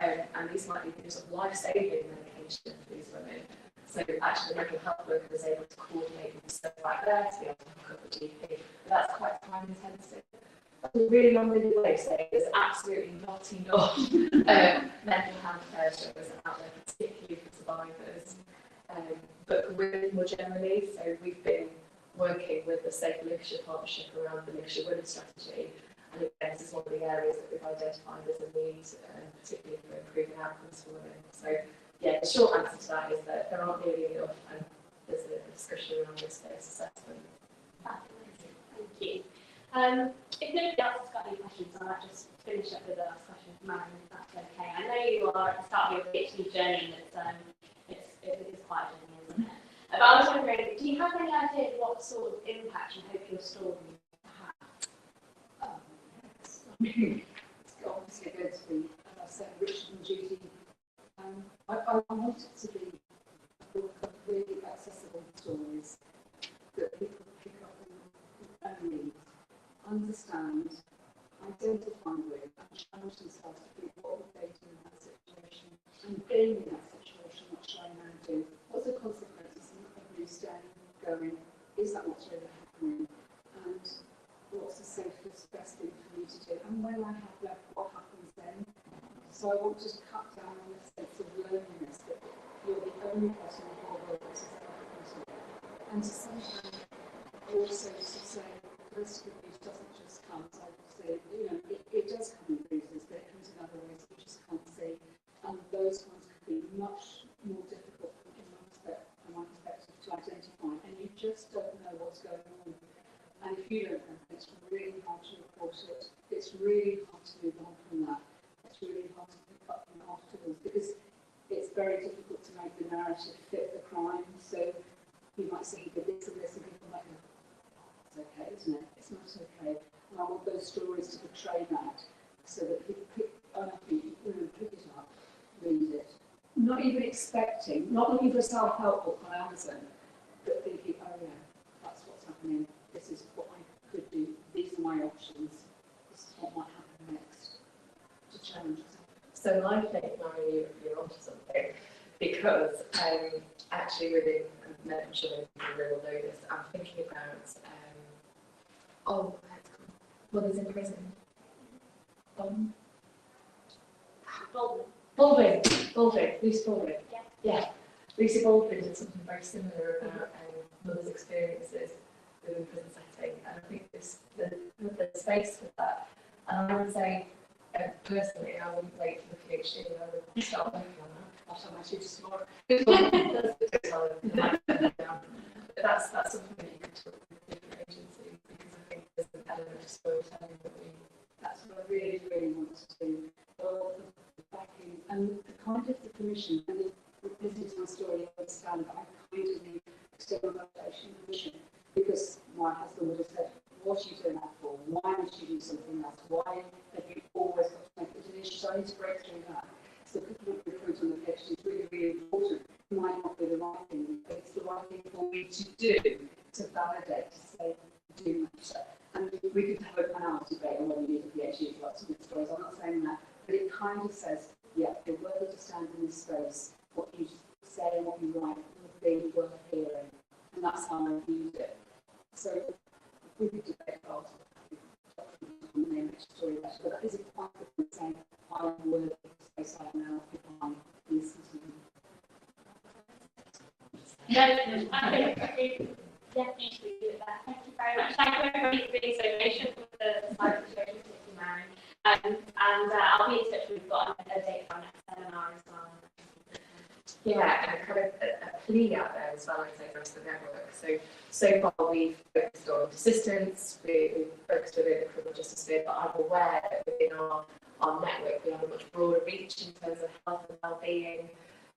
And these might be sort of life-saving medication for these women. So actually the mental health worker is able to coordinate with stuff like that to be able to hook up the GP. But that's quite time intensive. That's a really long-winded way of saying there's absolutely not enough mental health care services out there, particularly for survivors. But women more generally, so we've been working with the Safe Lincolnshire Partnership around the Lincolnshire Women's Strategy. And again, this is one of the areas that we've identified as a need, particularly for improving outcomes for women. So, yeah, the short answer to that is that there aren't nearly enough, and there's a discussion around risk-based assessment. Thank you. If nobody else has got any questions, I might just finish up with the last question from Marion, if that's okay. I know you are at the start of your PhD journey, and it is quite a journey, isn't it? But I was wondering, do you have any idea what sort of impact you hope your story It's obviously going to be, as I said, Richard and Judy. I want it to be a book of really accessible stories that people pick up and read, understand, identify with, and challenge themselves to think, what would they do in that situation? And being in that situation, what shall I now do? What's the consequences of me staying, going? Is that what's really happening? And what's the safest, best thing for me to do? And when I have left, what happens then? So I want to cut down on the sense of loneliness, that you're the only person in the whole world that has ever happened to you. And to somehow also to say, domestic abuse doesn't just come, as I would say, it does come in bruises, but it comes in other ways that you just can't see. And those ones could be much more difficult from my perspective to identify. And you just don't know what's going on. And if you don't know, it's really hard to report it. It's really hard to move on from that. It's really hard to pick up from afterwards, because it's very difficult to make the narrative fit the crime. So you might say he did this and this, and people might go, it's okay, isn't it? It's not okay. And I want those stories to portray that, so that people pick it up, read it. Not even expecting, not looking for a self-help book on Amazon, but thinking, oh yeah, that's what's happening. This is what I could do. These are my options. This is what might happen next. To challenge yourself. So I think, Marion, you're onto something, because actually within, I'm sure people will know this, I'm thinking about, mothers in prison. Baldwin, Lucy Baldwin. Yeah. Lucy Baldwin did something very similar about mothers' experiences within prison setting, and I think there's space for that. And I would say, personally, I wouldn't wait for the PhD, I would start working on that. I'll tell my tutors tomorrow. But that's something that you could talk with different agencies, because I think there's an element of storytelling that's what I really, really want to do. All the backing and the kind of the permission, and this is my story. why have you always got to make it an issue? So I need to break through that. So people who recruit on the PhD is really, really important. It might not be the right thing, but it's the right thing for me to do, to validate, to say, do matter. And we could have an hour debate on whether you need a PhD for lots of good stories. I'm not saying that, but it kind of says, yeah, you're worthy to stand in this space. What you say and what you write would be worth hearing. And that's how I viewed it. So we could debate about the name of the story better, but that is a quite different saying, I'm worthy of the space I now occupy. No, I think definitely do it there. Thank you very much. Thank you everybody for being so patient with the slide situation, particularly Marion. And I'll be in touch. We've got a date for our next seminar as well. Yeah, and kind of a plea out there as well, I'd say, for the rest of the network. So far we've focused on persistence, we've focused within the criminal justice sphere, but I'm aware that within our network we have a much broader reach in terms of health and well-being,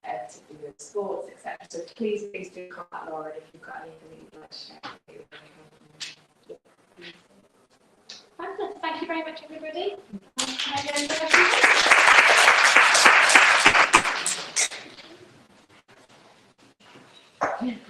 particularly with sports, etc. So please do contact Lauren if you've got anything that you'd like to share. Fabulous. Thank you very much, everybody.